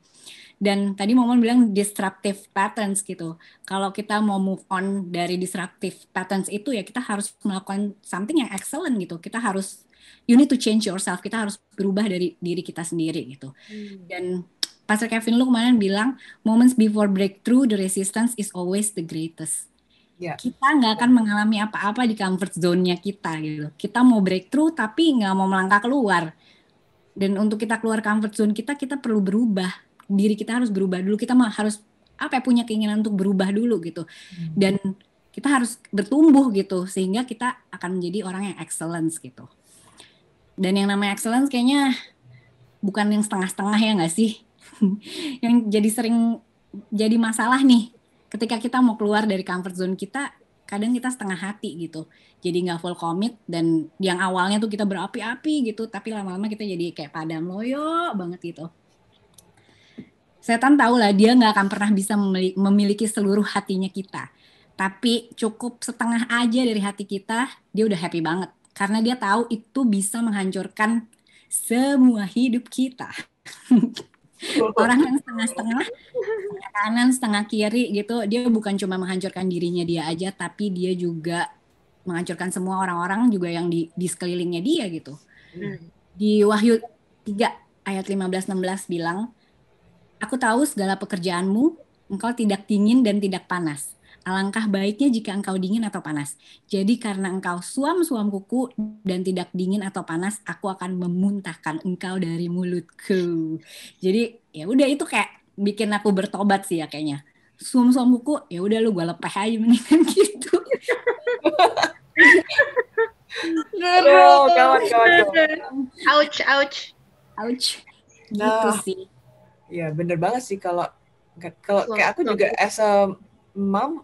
Speaker 3: Dan tadi Momon bilang disruptive patterns gitu. Kalau kita mau move on dari disruptive patterns itu ya kita harus melakukan something yang excellent gitu. Kita harus, you need to change yourself. Kita harus berubah dari diri kita sendiri gitu. Dan Pastor Kevin lu kemarin bilang, moments before breakthrough, the resistance is always the greatest.
Speaker 1: Ya.
Speaker 3: Kita nggak akan mengalami apa-apa di comfort zone-nya kita gitu. Kita mau breakthrough tapi nggak mau melangkah keluar. Dan untuk kita keluar comfort zone kita perlu berubah. Diri kita harus berubah dulu. Kita harus apa ya, punya keinginan untuk berubah dulu gitu. Dan kita harus bertumbuh gitu sehingga kita akan menjadi orang yang excellence gitu. Dan yang namanya excellence kayaknya bukan yang setengah-setengah ya nggak sih? Yang jadi sering jadi masalah nih ketika kita mau keluar dari comfort zone kita, kadang kita setengah hati gitu. Jadi nggak full commit dan yang awalnya tuh kita berapi-api gitu, tapi lama-lama kita jadi kayak padam loyo banget gitu. Setan tahu lah dia nggak akan pernah bisa memiliki seluruh hatinya kita. Tapi cukup setengah aja dari hati kita, dia udah happy banget. Karena dia tahu itu bisa menghancurkan semua hidup kita. Orang yang setengah-setengah, setengah kanan, setengah kiri gitu, dia bukan cuma menghancurkan dirinya dia aja, tapi dia juga menghancurkan semua orang-orang juga yang di sekelilingnya dia gitu. Di Wahyu 3 ayat 15-16 bilang, aku tahu segala pekerjaanmu, engkau tidak dingin dan tidak panas. Alangkah baiknya jika engkau dingin atau panas. Jadi karena engkau suam-suam kuku dan tidak dingin atau panas, aku akan memuntahkan engkau dari mulutku. Jadi ya udah itu kayak bikin aku bertobat sih ya kayaknya. Suam-suam kuku, ya udah lu gue lepeh aja mendingan gitu.
Speaker 1: Aduh, kawan.
Speaker 2: Ouch.
Speaker 3: Ouch. Gitu
Speaker 1: Nah.
Speaker 3: sih.
Speaker 1: Ya bener banget sih kalau kayak aku juga as a mom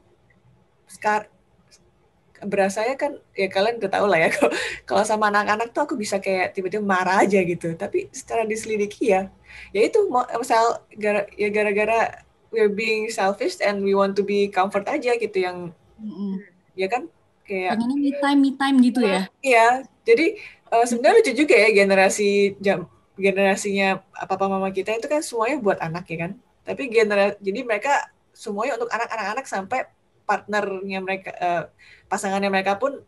Speaker 1: sekarang berasanya kan ya kalian udah tahu lah ya kalau sama anak-anak tuh aku bisa kayak tiba-tiba marah aja gitu, tapi setelah diselidiki ya itu misal gara-gara we're being selfish and we want to be comfort aja gitu yang ya kan kayak
Speaker 3: pengennya me time gitu ya.
Speaker 1: Iya, jadi sebenarnya lucu juga ya generasinya papa mama kita itu kan semuanya buat anak ya kan. Tapi jadi mereka semuanya untuk anak-anak sampai partnernya mereka, pasangannya mereka pun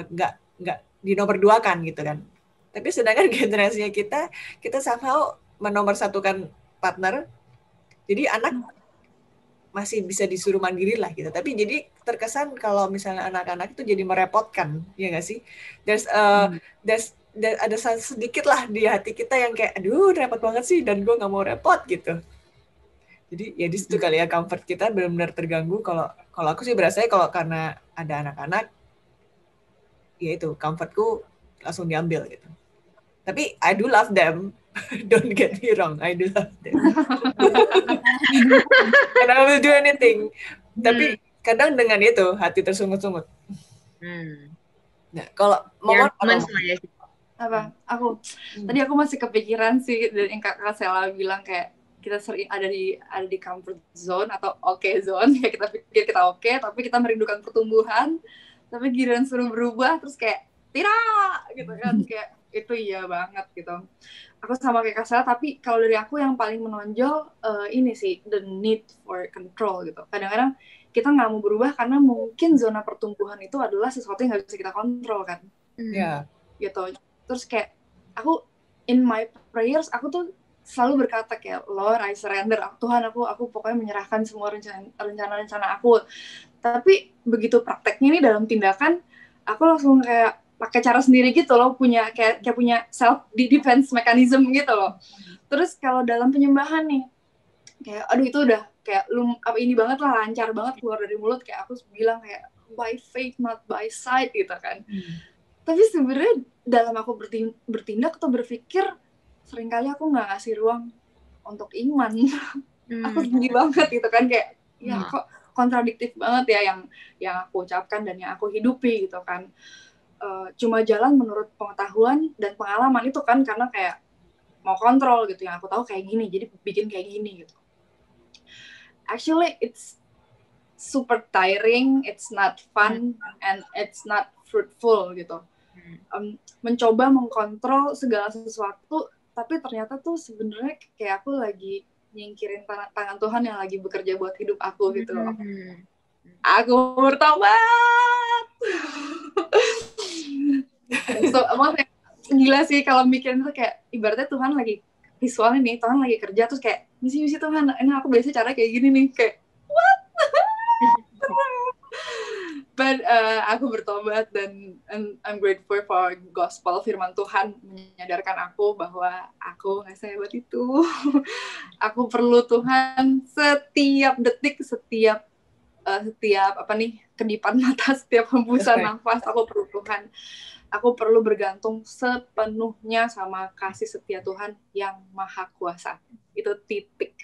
Speaker 1: nggak dinomorsatukan gitu kan. Tapi sedangkan generasinya kita somehow menomorsatukan partner. Jadi anak masih bisa disuruh mandiri lah gitu. Tapi jadi terkesan kalau misalnya anak-anak itu jadi merepotkan, ya nggak sih? There's ada sedikit lah di hati kita yang kayak, aduh repot banget sih, dan gue nggak mau repot gitu. Jadi ya di situ kali ya comfort kita benar-benar terganggu. Kalau aku sih berasanya kalau karena ada anak-anak, ya itu comfortku langsung diambil gitu. Tapi I do love them. Don't get me wrong, I do love them. And I will do anything. Tapi kadang dengan itu hati tersungut-sungut. Nah, kalau Momon
Speaker 4: apa? Tadi aku masih kepikiran sih dan yang Kak Sela bilang kayak kita sering ada di comfort zone atau okay zone ya, kita pikir kita oke, tapi kita merindukan pertumbuhan, tapi giliran suruh berubah terus kayak tidak gitu kan, kayak itu iya banget gitu. Aku sama kayak Kak Sela, tapi kalau dari aku yang paling menonjol ini sih, the need for control gitu. Kadang-kadang kita nggak mau berubah karena mungkin zona pertumbuhan itu adalah sesuatu yang nggak bisa kita kontrol kan.
Speaker 1: Iya.
Speaker 4: Gitu. Terus kayak aku in my prayers aku tuh selalu berkata kayak, Lord, I surrender. Tuhan, aku pokoknya menyerahkan semua rencana-rencana aku. Tapi begitu prakteknya nih dalam tindakan, aku langsung kayak pakai cara sendiri gitu loh, punya kayak punya self defense mechanism gitu loh. Terus kalau dalam penyembahan nih, kayak aduh itu udah kayak ini banget lah, lancar banget keluar dari mulut, kayak aku bilang kayak by faith not by sight gitu kan. Tapi sebenarnya dalam aku bertindak atau berpikir, seringkali aku nggak ngasih ruang untuk iman. Aku sedih banget gitu kan, kayak ya kok kontradiktif banget ya yang aku ucapkan dan yang aku hidupi gitu kan. Cuma jalan menurut pengetahuan dan pengalaman itu kan, karena kayak mau kontrol gitu, yang aku tahu kayak gini jadi bikin kayak gini gitu. Actually it's super tiring, it's not fun, and it's not fruitful gitu. Mencoba mengkontrol segala sesuatu, tapi ternyata tuh sebenarnya kayak aku lagi nyingkirin tangan Tuhan yang lagi bekerja buat hidup aku gitu loh. Aku bertobat. So, maksudnya gila sih kalau mikirin tuh, kayak ibaratnya Tuhan lagi visualnya nih, Tuhan lagi kerja terus kayak misi Tuhan, ini aku biasa cara kayak gini nih, kayak what? But aku bertobat dan I'm grateful for gospel, firman Tuhan menyadarkan aku bahwa aku nggak sehebat itu. Aku perlu Tuhan setiap detik, setiap kedipan mata, setiap hembusan nafas, aku perlu Tuhan. Aku perlu bergantung sepenuhnya sama kasih setia Tuhan yang maha kuasa. Itu titik.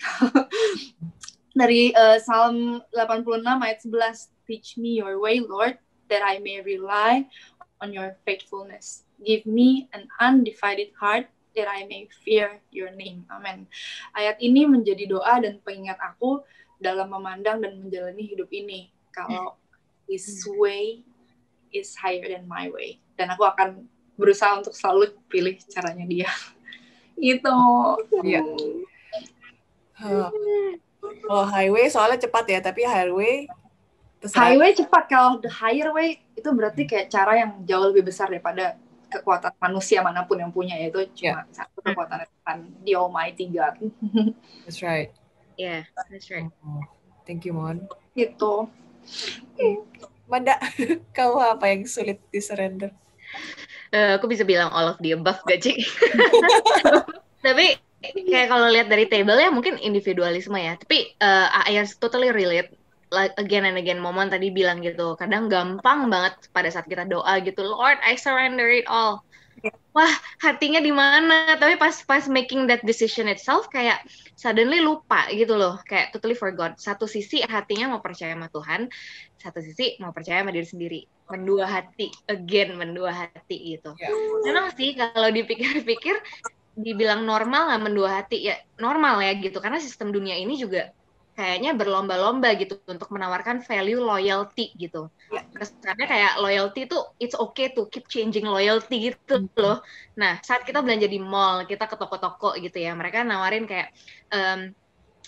Speaker 4: Dari Psalm 86 ayat 11, teach me your way, Lord, that I may rely on your faithfulness. Give me an undivided heart that I may fear your name. Amen. Ayat ini menjadi doa dan pengingat aku dalam memandang dan menjalani hidup ini. Kalau his way is higher than my way. Dan aku akan berusaha untuk selalu pilih caranya dia. Itu.
Speaker 1: Iya. Oh, highway soalnya cepat ya, tapi highway terserah.
Speaker 4: Highway cepat, kalau the higher way itu berarti kayak cara yang jauh lebih besar daripada kekuatan manusia manapun yang punya, yaitu cuma satu kekuatan Tuhan, the Almighty God.
Speaker 1: That's right.
Speaker 2: Yeah, that's right.
Speaker 1: Thank you, Mon.
Speaker 4: Gitu.
Speaker 1: Manda, kau apa yang sulit di-surrender?
Speaker 2: Aku bisa bilang all of the above gak, Cik? Tapi kayak kalau lihat dari table ya mungkin individualisme ya. Tapi I totally relate. Like again and again, Momon tadi bilang gitu. Kadang gampang banget pada saat kita doa gitu, Lord, I surrender it all. Wah, hatinya di mana? Tapi pas making that decision itself kayak suddenly lupa gitu loh. Kayak totally forgot. Satu sisi hatinya mau percaya sama Tuhan, satu sisi mau percaya sama diri sendiri. Mendua hati gitu. Memang sih kalau dipikir-pikir dibilang normal nggak mendua hati, ya normal ya gitu, karena sistem dunia ini juga kayaknya berlomba-lomba gitu untuk menawarkan value loyalty gitu. Kesannya kayak loyalty itu it's okay to keep changing loyalty gitu loh. Nah, saat kita belanja di mall, kita ke toko-toko gitu ya, mereka nawarin kayak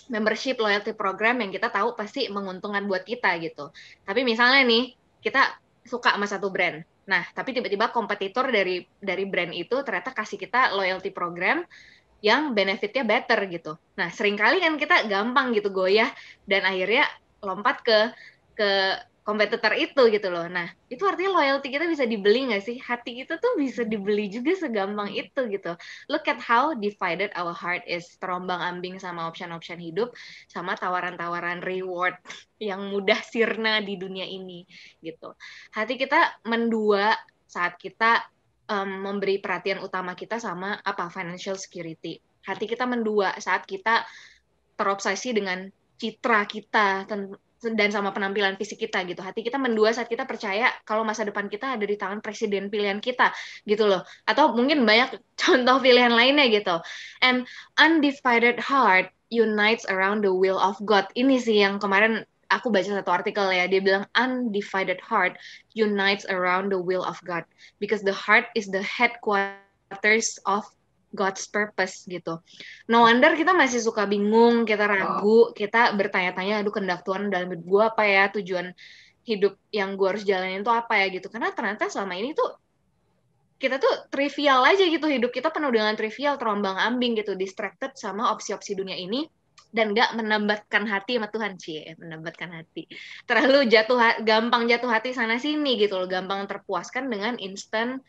Speaker 2: membership loyalty program yang kita tahu pasti menguntungkan buat kita gitu. Tapi misalnya nih, kita suka sama satu brand. Nah, tapi tiba-tiba kompetitor dari brand itu ternyata kasih kita loyalty program yang benefitnya better gitu. Nah, seringkali kan kita gampang gitu goyah dan akhirnya lompat ke kompetitor itu gitu loh. Nah, itu artinya loyalty kita bisa dibeli nggak sih? Hati kita tuh bisa dibeli juga segampang itu gitu. Look at how divided our heart is. Terombang-ambing sama option-option hidup, sama tawaran-tawaran reward yang mudah sirna di dunia ini gitu. Hati kita mendua saat kita memberi perhatian utama kita sama financial security. Hati kita mendua saat kita terobsesi dengan citra kita dan sama penampilan fisik kita gitu. Hati kita mendua saat kita percaya kalau masa depan kita ada di tangan presiden pilihan kita gitu loh. Atau mungkin banyak contoh pilihan lainnya gitu. And undivided heart unites around the will of God. Ini sih yang kemarin aku baca satu artikel ya, dia bilang undivided heart unites around the will of God because the heart is the headquarters of God's purpose gitu. No wonder kita masih suka bingung, kita ragu, kita bertanya-tanya, aduh kehendak Tuhan dalam hidup gue apa ya, tujuan hidup yang gue harus jalanin itu apa ya gitu. Karena ternyata selama ini tuh kita tuh trivial aja gitu, hidup kita penuh dengan trivial, terombang-ambing gitu, distracted sama opsi-opsi dunia ini, dan nggak menambatkan hati sama Tuhan, menambatkan hati. Terlalu gampang jatuh hati sana sini gitu loh, gampang terpuaskan dengan instant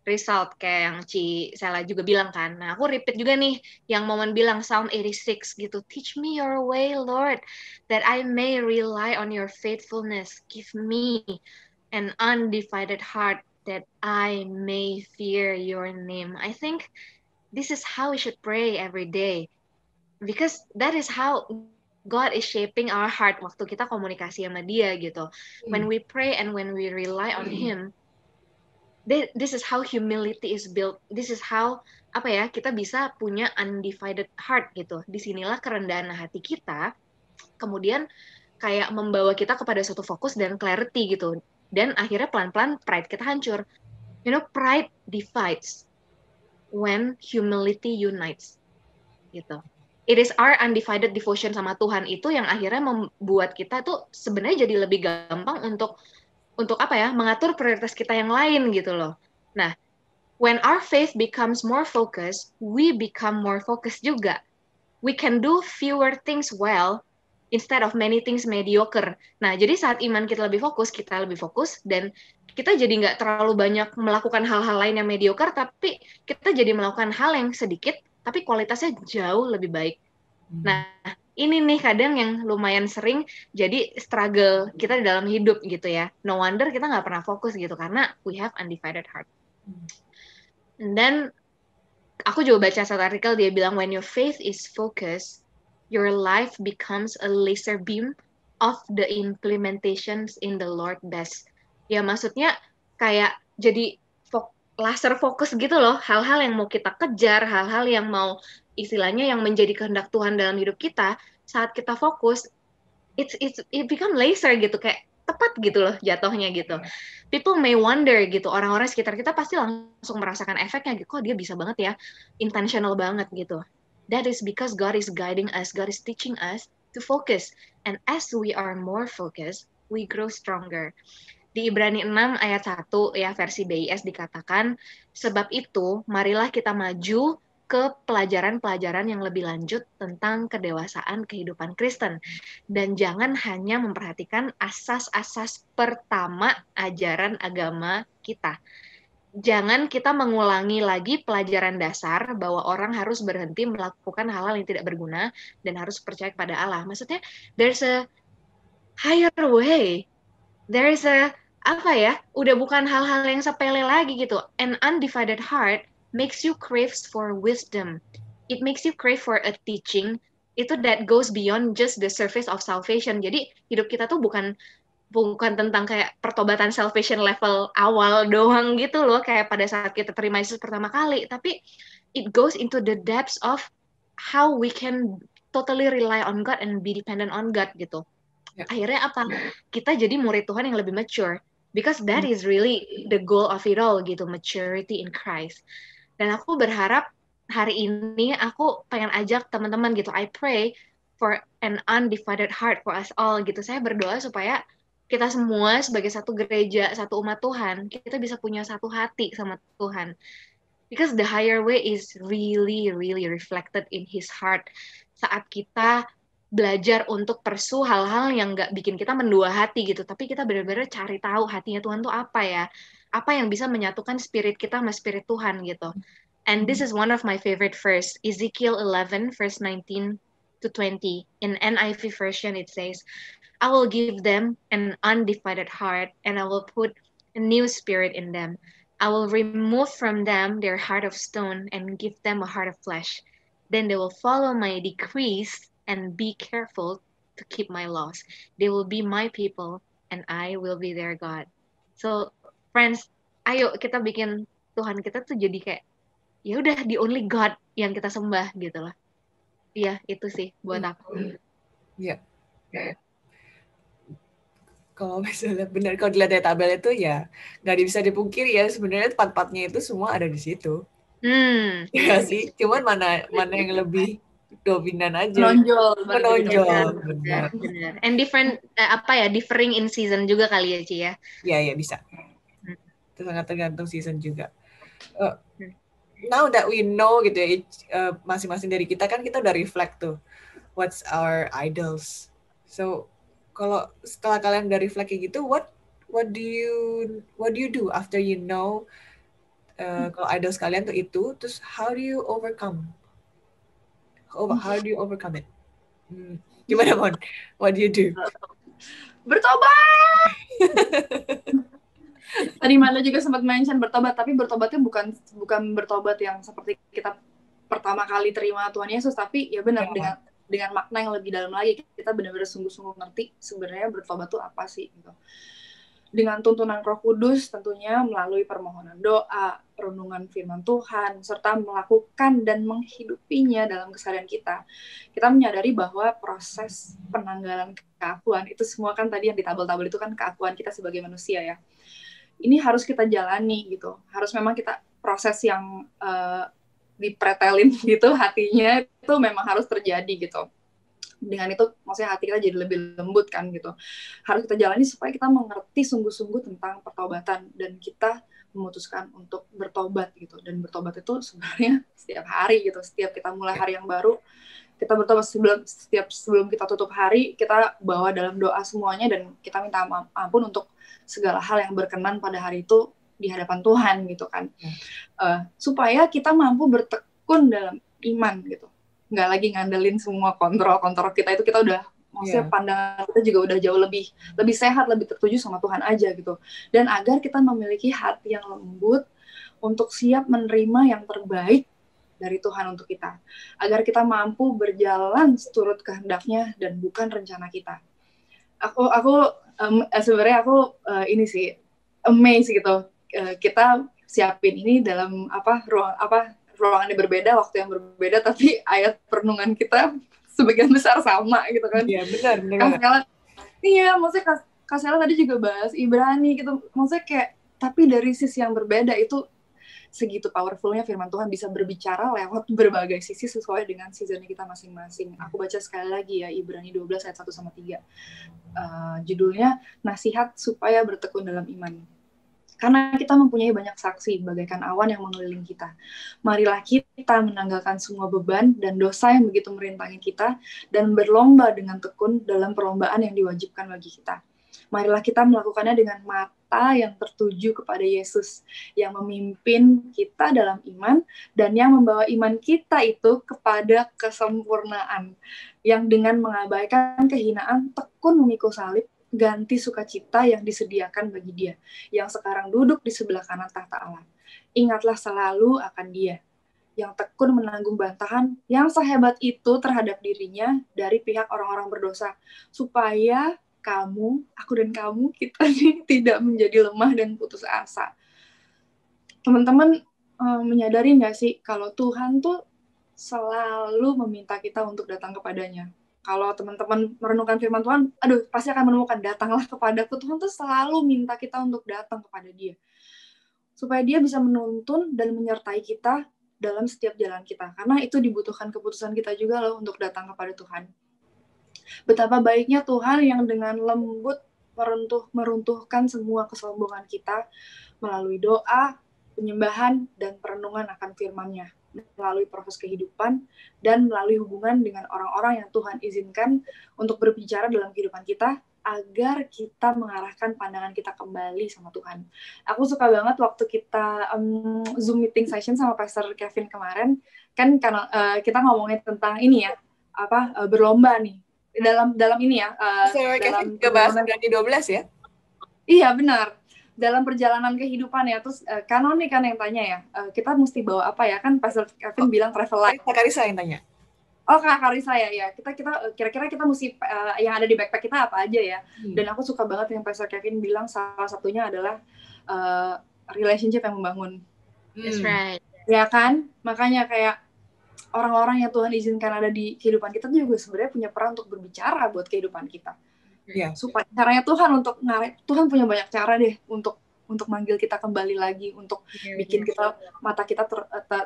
Speaker 2: result kayak yang Ci Sela juga bilang kan. Nah, aku repeat juga nih yang Momen bilang Psalm 86 gitu. Teach me your way, Lord, that I may rely on your faithfulness. Give me an undivided heart that I may fear your name. I think this is how we should pray every day. Because that is how God is shaping our heart waktu kita komunikasi sama Dia gitu. When we pray and when we rely on Him, this is how humility is built. This is how kita bisa punya undivided heart gitu. Disinilah kerendahan hati kita kemudian kayak membawa kita kepada suatu fokus dan clarity gitu. Dan akhirnya pelan-pelan pride kita hancur. You know, pride divides when humility unites gitu. It is our undivided devotion sama Tuhan itu yang akhirnya membuat kita tuh sebenarnya jadi lebih gampang untuk mengatur prioritas kita yang lain gitu loh. Nah, when our faith becomes more focused, we become more focused juga. We can do fewer things well instead of many things mediocre. Nah, jadi saat iman kita lebih fokus, dan kita jadi nggak terlalu banyak melakukan hal-hal lain yang mediocre, tapi kita jadi melakukan hal yang sedikit, tapi kualitasnya jauh lebih baik. Nah, ini nih kadang yang lumayan sering jadi struggle kita di dalam hidup gitu ya. No wonder kita nggak pernah fokus gitu, karena we have undivided heart. And then, aku juga baca satu artikel, dia bilang, when your faith is focused, your life becomes a laser beam of the implementations in the Lord best. Ya, maksudnya kayak jadi laser fokus gitu loh, hal-hal yang mau kita kejar, hal-hal yang mau istilahnya yang menjadi kehendak Tuhan dalam hidup kita, saat kita fokus, it become laser gitu, kayak tepat gitu loh jatuhnya gitu. People may wonder gitu, orang-orang sekitar kita pasti langsung merasakan efeknya gitu, kok dia bisa banget ya, intentional banget gitu. That is because God is guiding us, God is teaching us to focus. And as we are more focused, we grow stronger. Di Ibrani 6 ayat 1 ya versi BIS dikatakan, sebab itu marilah kita maju ke pelajaran-pelajaran yang lebih lanjut tentang kedewasaan kehidupan Kristen. Dan jangan hanya memperhatikan asas-asas pertama ajaran agama kita. Jangan kita mengulangi lagi pelajaran dasar bahwa orang harus berhenti melakukan hal-hal yang tidak berguna dan harus percaya kepada Allah. Maksudnya, there's a higher way. There's a udah bukan hal-hal yang sepele lagi gitu. An undivided heart makes you crave for wisdom. It makes you crave for a teaching itu that goes beyond just the surface of salvation. Jadi hidup kita tuh bukan tentang kayak pertobatan salvation level awal doang gitu loh, kayak pada saat kita terima Yesus pertama kali, tapi it goes into the depths of how we can totally rely on God and be dependent on God gitu. Akhirnya kita jadi murid Tuhan yang lebih mature. Because that is really the goal of it all gitu, maturity in Christ. Dan aku berharap hari ini aku pengen ajak teman-teman gitu, I pray for an undivided heart for us all gitu. Saya berdoa supaya kita semua sebagai satu gereja, satu umat Tuhan, kita bisa punya satu hati sama Tuhan. Because the higher way is really, really reflected in His heart. Saat kita belajar untuk pursue hal-hal yang nggak bikin kita mendua hati gitu, tapi kita benar-benar cari tahu hatinya Tuhan tuh apa ya, apa yang bisa menyatukan spirit kita sama spirit Tuhan gitu. And this is one of my favorite verse, Ezekiel 11 verse 19 to 20. In NIV version it says, I will give them an undivided heart and I will put a new spirit in them. I will remove from them their heart of stone and give them a heart of flesh. Then they will follow my decrees and be careful to keep my laws. They will be my people, and I will be their God. So, friends, ayo kita bikin Tuhan kita tuh jadi kayak, ya udah the only God yang kita sembah gitu lah. Iya, itu sih buat aku.
Speaker 1: Iya. Kalau misalnya benar, kalau dilihat dari tabel itu ya nggak bisa dipungkiri ya, sebenarnya part-partnya itu semua ada di situ. Ya sih, cuman mana yang lebih dominan aja. Menonjol. Benar.
Speaker 2: And different differing in season juga kali ya, Ci ya.
Speaker 1: Iya, bisa. Itu sangat tergantung season juga. Uh, now that we know gitu ya, masing-masing dari kita kan kita udah reflect tuh what's our idols. So kalau setelah kalian udah reflect kayak gitu, what do you do after you know kalau idols kalian tuh itu, terus how do you overcome it? Gimana Mon? What do you do?
Speaker 4: Bertobat. Tadi Manda juga sempat mention bertobat, tapi bertobatnya bukan bertobat yang seperti kita pertama kali terima Tuhan Yesus, tapi ya benar dengan makna yang lebih dalam lagi. Kita benar-benar sungguh-sungguh ngerti sebenarnya bertobat itu apa sih gitu. Dengan tuntunan Roh Kudus tentunya melalui permohonan doa, renungan firman Tuhan, serta melakukan dan menghidupinya dalam keseharian kita. Kita menyadari bahwa proses penanggalan keakuan itu semua kan tadi yang di tabel-tabel itu kan keakuan kita sebagai manusia ya. Ini harus kita jalani gitu. Harus memang kita proses yang dipretelin gitu hatinya itu memang harus terjadi gitu. Dengan itu maksudnya hati kita jadi lebih lembut kan gitu. Harus kita jalani supaya kita mengerti sungguh-sungguh tentang pertobatan dan kita memutuskan untuk bertobat gitu. Dan bertobat itu sebenarnya setiap hari gitu. Setiap kita mulai hari yang baru, kita bertobat sebelum kita tutup hari, kita bawa dalam doa semuanya dan kita minta ampun untuk segala hal yang berkenan pada hari itu di hadapan Tuhan gitu kan. Supaya kita mampu bertekun dalam iman gitu. Nggak lagi ngandelin semua kontrol kita itu, kita udah maksudnya pandangan kita juga udah jauh lebih sehat, lebih tertuju sama Tuhan aja gitu. Dan agar kita memiliki hati yang lembut untuk siap menerima yang terbaik dari Tuhan untuk kita, agar kita mampu berjalan seturut kehendaknya dan bukan rencana kita. Sebenarnya aku ini sih amazed gitu, kita siapin ini dalam ruangannya berbeda, waktu yang berbeda, tapi ayat perenungan kita sebagian besar sama gitu kan.
Speaker 1: Iya benar.
Speaker 4: Iya, maksudnya Kak Sela tadi juga bahas Ibrani gitu, maksudnya kayak tapi dari sisi yang berbeda itu segitu powerfulnya firman Tuhan bisa berbicara lewat berbagai sisi sesuai dengan seasonnya kita masing-masing. Aku baca sekali lagi ya, Ibrani 12 ayat 1-3. Judulnya Nasihat Supaya Bertekun Dalam Iman. Karena kita mempunyai banyak saksi bagaikan awan yang mengelilingi kita. Marilah kita menanggalkan semua beban dan dosa yang begitu merintangi kita dan berlomba dengan tekun dalam perlombaan yang diwajibkan bagi kita. Marilah kita melakukannya dengan mata yang tertuju kepada Yesus yang memimpin kita dalam iman dan yang membawa iman kita itu kepada kesempurnaan, yang dengan mengabaikan kehinaan tekun memikul salib, ganti sukacita yang disediakan bagi Dia, yang sekarang duduk di sebelah kanan tahta Allah. Ingatlah selalu akan Dia, yang tekun menanggung bantahan yang sehebat itu terhadap dirinya dari pihak orang-orang berdosa, supaya aku dan kamu, kita tidak menjadi lemah dan putus asa. Teman-teman menyadari nggak sih kalau Tuhan tuh selalu meminta kita untuk datang kepadanya. Kalau teman-teman merenungkan firman Tuhan, pasti akan menemukan datanglah kepadaku. Tuhan tuh selalu minta kita untuk datang kepada Dia, supaya Dia bisa menuntun dan menyertai kita dalam setiap jalan kita. Karena itu dibutuhkan keputusan kita juga loh untuk datang kepada Tuhan. Betapa baiknya Tuhan yang dengan lembut meruntuhkan semua kesombongan kita melalui doa, penyembahan, dan perenungan akan firman-Nya, melalui proses kehidupan, dan melalui hubungan dengan orang-orang yang Tuhan izinkan untuk berbicara dalam kehidupan kita, agar kita mengarahkan pandangan kita kembali sama Tuhan. Aku suka banget waktu kita Zoom meeting session sama Pastor Kevin kemarin, kan karena kita ngomongin tentang ini ya, berlomba nih. Dalam ini ya,
Speaker 1: dalam kebahas Ibrani 12 ya?
Speaker 4: Iya benar, dalam perjalanan kehidupan ya. Terus Kanon nih kan yang tanya ya, kita mesti bawa apa ya, kan Pastor Kevin bilang travel light.
Speaker 1: Kak Karisa yang tanya.
Speaker 4: Oh Kak Karisa ya, kita kira-kira kita mesti yang ada di backpack kita apa aja ya. Dan aku suka banget yang Pastor Kevin bilang, salah satunya adalah relationship yang membangun.
Speaker 2: That's right.
Speaker 4: Ya kan, makanya kayak orang-orang yang Tuhan izinkan ada di kehidupan kita juga sebenarnya punya peran untuk berbicara buat kehidupan kita. Supaya caranya Tuhan punya banyak cara deh untuk manggil kita kembali lagi, untuk bikin kita mata kita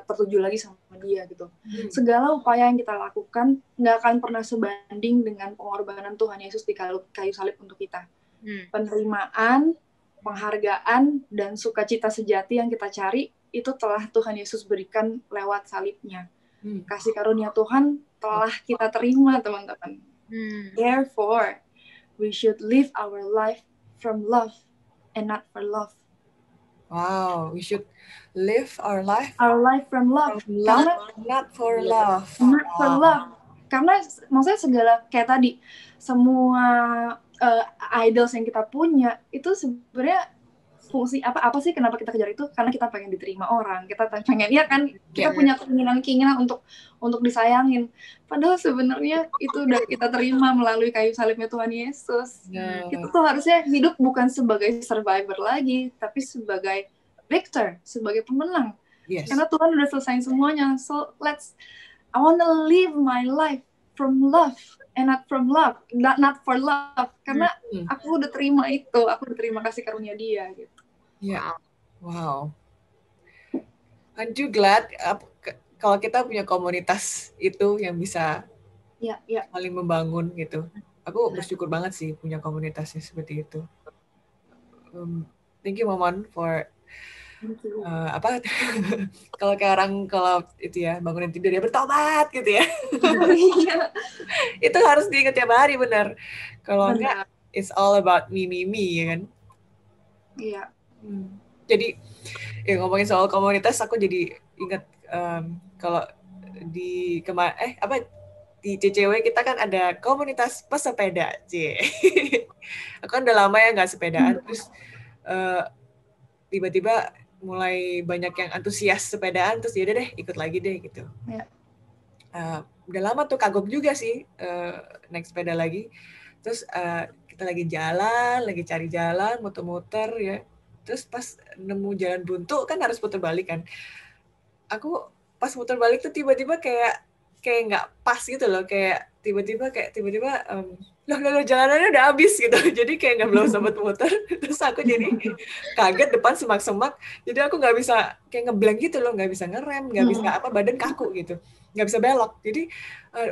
Speaker 4: tertuju lagi sama Dia gitu. Segala upaya yang kita lakukan nggak akan pernah sebanding dengan pengorbanan Tuhan Yesus di kayu salib untuk kita. Penerimaan, penghargaan, dan sukacita sejati yang kita cari itu telah Tuhan Yesus berikan lewat salibnya.
Speaker 1: Hmm.
Speaker 4: Kasih karunia Tuhan telah kita terima, teman-teman. Therefore, we should live our life from love and not for love.
Speaker 1: Wow, we should live our life
Speaker 4: Our life from love.
Speaker 1: from love,
Speaker 4: Karena
Speaker 1: not for love.
Speaker 4: not for
Speaker 1: Wow.
Speaker 4: love. Karena maksudnya segala kayak tadi, semua idols yang kita punya itu sebenarnya fungsi apa sih, kenapa kita kejar itu? Karena kita pengen diterima orang, kita pengen, ya kan, kita punya keinginan untuk disayangin. Padahal sebenarnya itu udah kita terima melalui kayu salibnya Tuhan Yesus. Kita tuh harusnya hidup bukan sebagai survivor lagi, tapi sebagai victor, sebagai pemenang.
Speaker 1: Yes.
Speaker 4: Karena Tuhan udah selesai semuanya. So I wanna live my life from love and not from love, not for love. Karena aku udah terima itu, aku udah terima kasih karunia Dia gitu.
Speaker 1: Ya, wow. Aren't you glad kalau kita punya komunitas itu yang bisa saling membangun gitu. Aku bersyukur banget sih punya komunitasnya seperti itu. Thank you Momon for kalau kayak orang kalau itu ya bangunin tidur ya bertobat gitu ya. Itu harus diingat tiap hari benar. Kalau enggak, it's all about me ya kan.
Speaker 4: Iya.
Speaker 1: Jadi ya ngomongin soal komunitas aku jadi ingat kalau di di CCW kita kan ada komunitas pesepeda. Aku kan udah lama ya nggak sepedaan, terus tiba-tiba mulai banyak yang antusias sepedaan, terus ya udah deh ikut lagi deh gitu.
Speaker 4: Ya.
Speaker 1: Udah lama tuh kagok juga sih naik sepeda lagi. Terus kita lagi jalan, lagi cari jalan, muter-muter ya. Terus pas nemu jalan buntu kan harus putar balik kan. Aku pas muter balik tuh tiba-tiba kayak nggak pas gitu loh, kayak tiba-tiba loh jalanannya udah habis gitu. Jadi kayak belum sempat muter. Terus aku jadi kaget depan semak-semak. Jadi aku nggak bisa kayak ngeblank gitu loh, nggak bisa ngerem, nggak bisa badan kaku gitu, nggak bisa belok. Jadi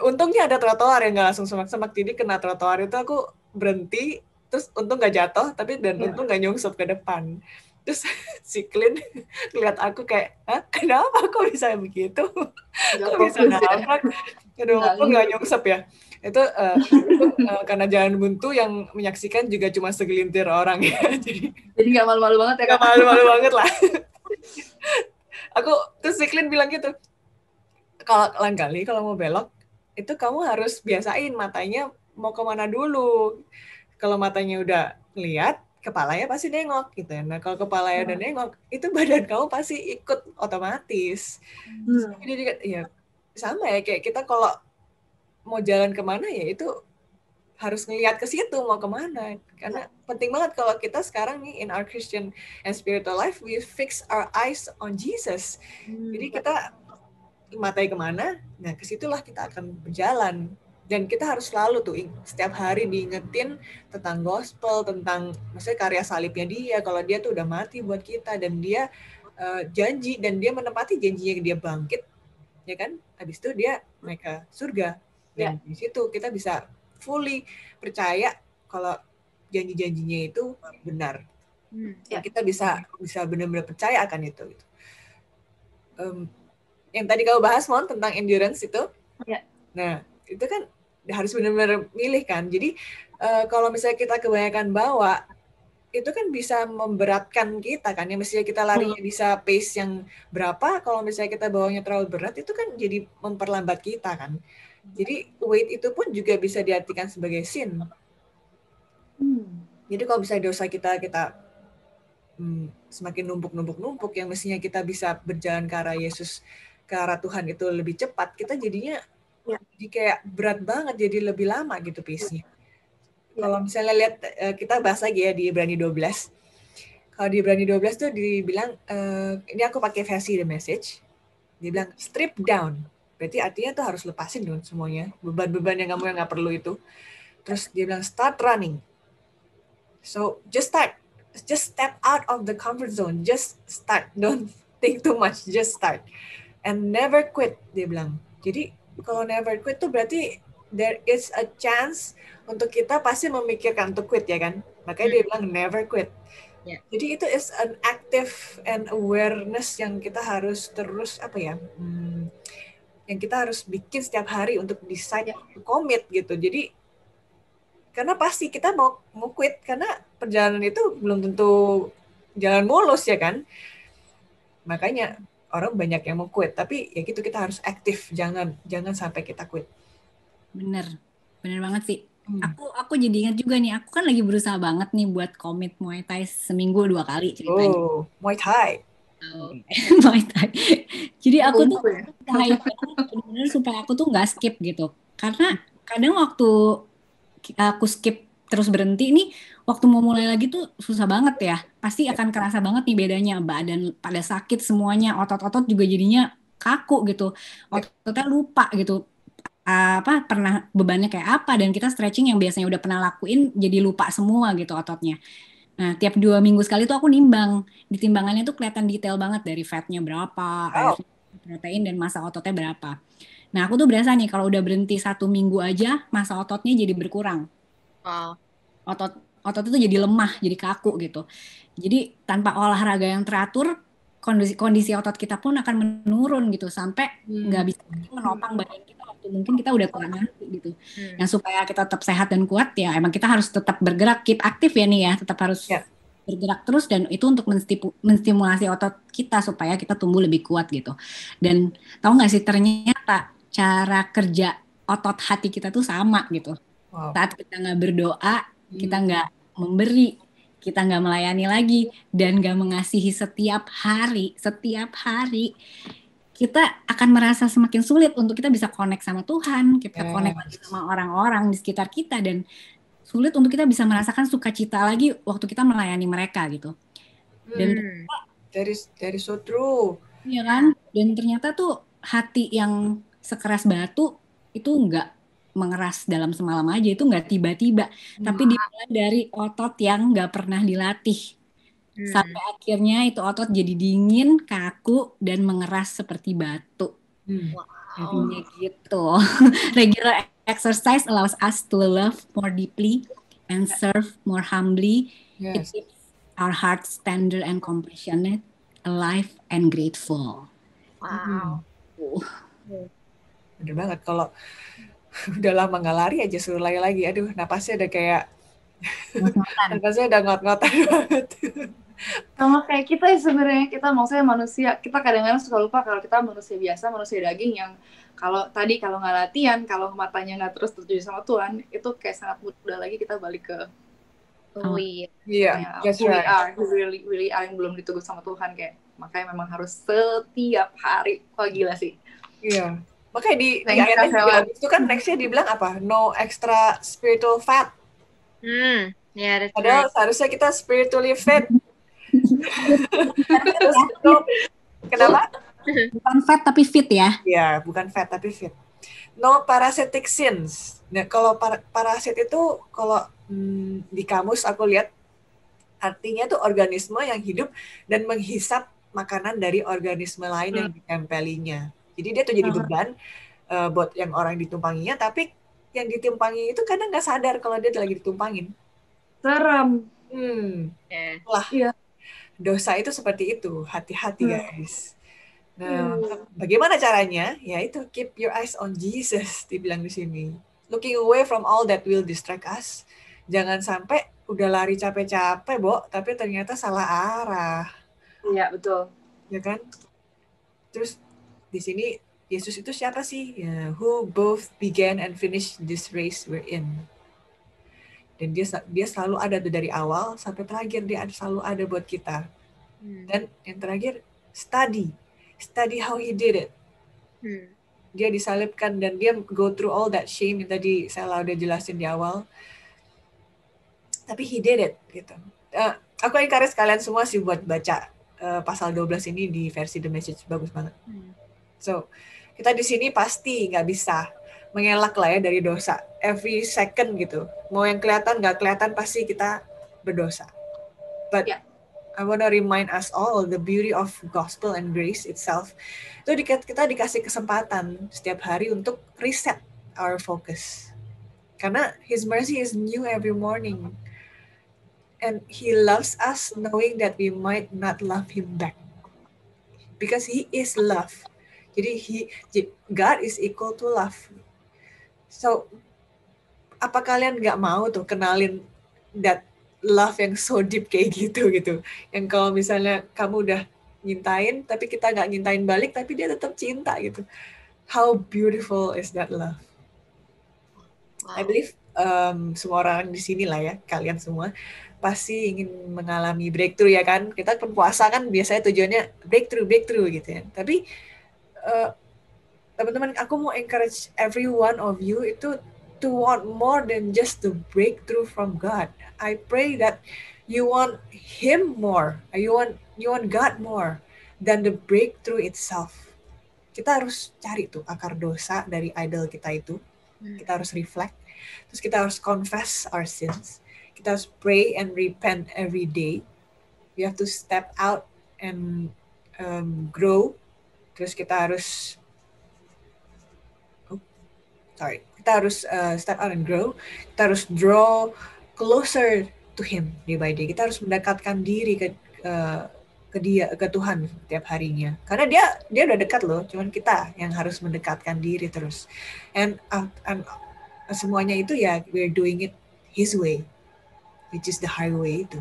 Speaker 1: untungnya ada trotoar yang nggak langsung semak-semak. Jadi kena trotoar itu aku berhenti. Terus untung nggak jatuh, untung nggak nyungsep ke depan. Terus si Clint lihat aku kayak, hah, kenapa kok bisa begitu? Kok bisa nabrak? Aduh, untung nggak nyungsep ya. Itu karena jalan buntu yang menyaksikan juga cuma segelintir orang ya. Jadi
Speaker 4: nggak malu-malu banget ya, Kak?
Speaker 1: Nggak malu-malu banget lah. Terus si Clint bilang gitu, kalau lain kali kalau mau belok, itu kamu harus biasain matanya mau kemana dulu. Kalau matanya udah lihat, kepalanya pasti nengok gitu ya. Nah, kalau kepalanya udah nengok, itu badan kamu pasti ikut otomatis. Jadi ya sama ya, kayak kita kalau mau jalan kemana ya itu harus ngelihat ke situ mau kemana. Karena penting banget kalau kita sekarang nih in our Christian and spiritual life, we fix our eyes on Jesus. Jadi kita matanya kemana, nah kesitulah kita akan berjalan. Dan kita harus selalu tuh setiap hari diingetin tentang gospel, tentang maksudnya karya salibnya dia, kalau dia tuh udah mati buat kita dan dia janji dan dia menepati janjinya, dia bangkit, ya kan? Habis itu dia naik ke surga. Dan di situ kita bisa fully percaya kalau janji-janjinya itu benar. Kita bisa benar-benar percaya akan itu. Gitu. Yang tadi kamu bahas Mon tentang endurance itu, nah itu kan harus benar-benar milih kan. Jadi kalau misalnya kita kebanyakan bawa, itu kan bisa memberatkan kita kan. Ya mestinya kita larinya bisa pace yang berapa, kalau misalnya kita bawanya terlalu berat, itu kan jadi memperlambat kita kan. Jadi weight itu pun juga bisa diartikan sebagai sin. Jadi kalau misalnya dosa kita semakin numpuk, yang mestinya kita bisa berjalan ke arah Yesus, ke arah Tuhan itu lebih cepat, kita jadinya jadi kayak berat banget, jadi lebih lama gitu pace-nya. Kalau misalnya lihat, kita bahas lagi ya di Ibrani 12. Kalau di Ibrani 12 tuh dibilang, ini aku pakai versi The Message, dibilang strip down. Berarti artinya tuh harus lepasin dong semuanya, beban-beban yang kamu yang nggak perlu itu. Terus dia bilang start running. So just start. Just step out of the comfort zone. Just start. Don't think too much. Just start. And never quit, dia bilang. Jadi kalau never quit tuh berarti there is a chance untuk kita pasti memikirkan untuk quit ya kan. Makanya dia bilang never quit.
Speaker 2: Ya.
Speaker 1: Jadi itu is an active and awareness yang kita harus terus yang kita harus bikin setiap hari untuk decide to commit gitu. Jadi karena pasti kita mau quit karena perjalanan itu belum tentu jalan mulus ya kan. Makanya orang banyak yang mau quit, tapi ya gitu kita harus aktif, jangan sampai kita quit.
Speaker 3: Bener banget sih. Aku jadi ingat juga nih, aku kan lagi berusaha banget nih buat komit Muay Thai seminggu 2 kali ceritanya.
Speaker 1: Oh, Muay Thai.
Speaker 3: Muay Thai. Jadi aku tuh
Speaker 4: Ya.
Speaker 3: benar-benar supaya aku tuh nggak skip gitu. Karena kadang waktu aku skip terus berhenti nih, waktu mau mulai lagi tuh susah banget ya. Pasti akan kerasa banget nih bedanya, badan pada sakit semuanya, otot-otot juga jadinya kaku gitu. Ototnya lupa gitu. Pernah bebannya kayak apa, dan kita stretching yang biasanya udah pernah lakuin jadi lupa semua gitu ototnya. Nah, tiap 2 minggu sekali tuh aku nimbang. Di timbangannya tuh kelihatan detail banget dari fatnya berapa, air protein, dan massa ototnya berapa. Nah, aku tuh berasa nih kalau udah berhenti 1 minggu aja, massa ototnya jadi berkurang.
Speaker 2: Wow.
Speaker 3: Otot itu jadi lemah, jadi kaku gitu. Jadi tanpa olahraga yang teratur, kondisi otot kita pun akan menurun gitu sampai nggak bisa menopang badan kita waktu mungkin kita udah tua nanti gitu. Yang supaya kita tetap sehat dan kuat ya emang kita harus tetap bergerak, keep aktif ya nih ya, tetap harus bergerak terus, dan itu untuk menstimulasi otot kita supaya kita tumbuh lebih kuat gitu. Dan tahu nggak sih ternyata cara kerja otot hati kita tuh sama gitu. Saat kita nggak berdoa, kita nggak memberi, kita nggak melayani lagi, dan nggak mengasihi setiap hari, kita akan merasa semakin sulit untuk kita bisa connect sama Tuhan, kita connect lagi sama orang-orang di sekitar kita, dan sulit untuk kita bisa merasakan sukacita lagi waktu kita melayani mereka gitu. Dan
Speaker 1: dari so true.
Speaker 3: Iya kan? Dan ternyata tuh hati yang sekeras batu itu nggak mengeras dalam semalam aja, itu nggak tiba-tiba, tapi dimulai dari otot yang nggak pernah dilatih. Sampai akhirnya itu otot jadi dingin, kaku, dan mengeras seperti batu. Jadinya gitu. Regular exercise allows us to love more deeply and serve more humbly. It keeps our hearts tender and compassionate, alive and grateful.
Speaker 2: Wow.
Speaker 1: Bener banget, kalau udah lama nggak lari aja suruh lari lagi, aduh napasnya udah kayak napasnya udah ngot-ngotan banget.
Speaker 4: Sama kayak kita ya sebenarnya, kita maksudnya manusia, kita kadang-kadang suka lupa kalau kita manusia biasa, manusia daging yang kalau nggak latihan, kalau matanya nggak terus tertuju sama Tuhan, itu kayak sangat mudah lagi kita balik ke
Speaker 1: that's
Speaker 4: who
Speaker 1: right.
Speaker 4: we really are, yang belum ditegur sama Tuhan, kayak makanya memang harus setiap hari. Gila sih.
Speaker 1: Iya. Makanya di ayatnya itu kan nextnya dibilang apa? No extra spiritual fat. Padahal seharusnya kita spiritually fit. Kenapa?
Speaker 3: Bukan fat tapi fit ya?
Speaker 1: Iya, bukan fat tapi fit. No parasitic sins. Nah, kalau parasit itu kalau di kamus aku lihat artinya tuh organisme yang hidup dan menghisap makanan dari organisme lain yang ditempelinya. Jadi dia tuh jadi beban buat yang orang ditumpanginya, tapi yang ditumpangi itu kadang nggak sadar kalau dia lagi ditumpangin.
Speaker 4: Serem.
Speaker 1: Dosa itu seperti itu, hati-hati guys. Nah, bagaimana caranya? Ya itu, keep your eyes on Jesus, dibilang di sini. Looking away from all that will distract us. Jangan sampai udah lari capek-capek, Bo, tapi ternyata salah arah.
Speaker 4: Iya, betul.
Speaker 1: Ya kan? Terus di sini Yesus itu siapa sih? Ya, who both began and finished this race we're in. Dan dia selalu ada tuh dari awal sampai terakhir, dia selalu ada buat kita. Dan yang terakhir, study how he did it. Dia disalibkan dan dia go through all that shame yang tadi saya udah jelasin di awal. Tapi he did it gitu. Aku encourage kalian semua sih buat baca pasal 12 ini di versi The Message, bagus banget. So, kita di sini pasti nggak bisa mengelak lah ya dari dosa. Every second gitu. Mau yang kelihatan nggak kelihatan pasti kita berdosa. But I want to remind us all the beauty of gospel and grace itself. Itu kita dikasih kesempatan setiap hari untuk reset our focus. Karena His mercy is new every morning. And He loves us knowing that we might not love Him back. Because He is love. Jadi God is equal to love. So, apa kalian nggak mau tuh kenalin that love yang so deep kayak gitu? Yang kalau misalnya kamu udah nyintain, tapi kita nggak nyintain balik, tapi dia tetap cinta gitu. How beautiful is that love? I believe semua orang di sini lah ya, kalian semua pasti ingin mengalami breakthrough ya kan. Kita puasa kan biasanya tujuannya breakthrough gitu ya. Tapi teman-teman, aku mau encourage every one of you itu to want more than just the breakthrough from God. I pray that you want Him more. You want God more than the breakthrough itself. Kita harus cari tuh akar dosa dari idol kita itu. Kita harus reflect. Terus kita harus confess our sins. Kita harus pray and repent every day. We have to step out and grow. Terus kita harus step out and grow. Kita harus draw closer to Him day by day. Kita harus mendekatkan diri ke Tuhan tiap harinya. Karena dia udah dekat loh, cuman kita yang harus mendekatkan diri terus. And semuanya itu ya we're doing it His way, which is the highway itu.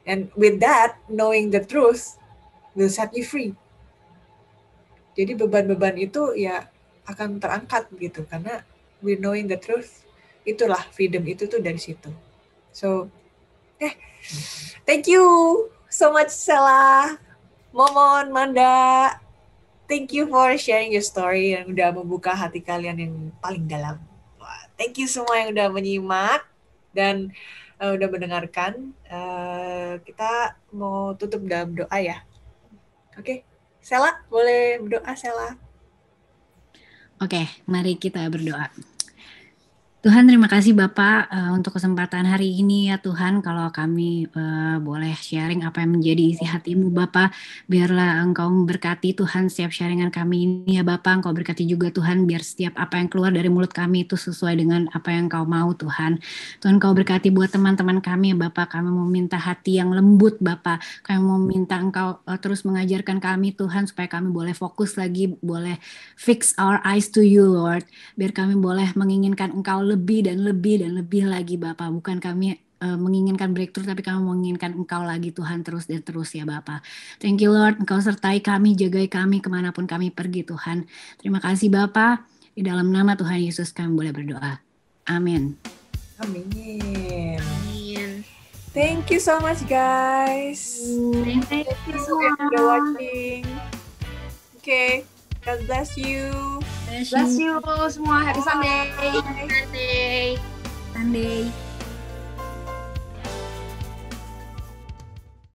Speaker 1: And with that, knowing the truth will set you free. Jadi beban-beban itu ya akan terangkat gitu, karena we knowing the truth, itulah freedom itu tuh dari situ. So, thank you so much Sela, Momon, Manda. Thank you for sharing your story yang udah membuka hati kalian yang paling dalam. Wah, thank you semua yang udah menyimak dan udah mendengarkan. Kita mau tutup dalam doa ya. Oke, Sela, boleh berdoa Sela?
Speaker 3: Oke, mari kita berdoa. Tuhan, terima kasih Bapak untuk kesempatan hari ini ya Tuhan, kalau kami boleh sharing apa yang menjadi isi hati-Mu Bapak. Biarlah Engkau memberkati Tuhan setiap sharingan kami ini ya Bapak. Engkau berkati juga Tuhan, biar setiap apa yang keluar dari mulut kami itu sesuai dengan apa yang Engkau mau Tuhan. Tuhan, Engkau berkati buat teman-teman kami ya Bapak. Kami mau minta hati yang lembut Bapak. Kami mau minta Engkau terus mengajarkan kami Tuhan, supaya kami boleh fokus lagi, boleh fix our eyes to you Lord. Biar kami boleh menginginkan Engkau lebih dan lebih lagi Bapak. Bukan kami menginginkan breakthrough, tapi kami menginginkan Engkau lagi Tuhan, terus dan terus ya Bapak. Thank you Lord, Engkau sertai kami, jagai kami kemanapun kami pergi Tuhan. Terima kasih Bapak. Di dalam nama Tuhan Yesus kami boleh berdoa. Amin.
Speaker 1: Amin.
Speaker 2: Amin.
Speaker 1: Thank you so much guys.
Speaker 2: Thank
Speaker 1: you for watching. Okay, God bless you.
Speaker 4: Bless you semua. Happy Sunday.
Speaker 2: you.
Speaker 3: Sunday.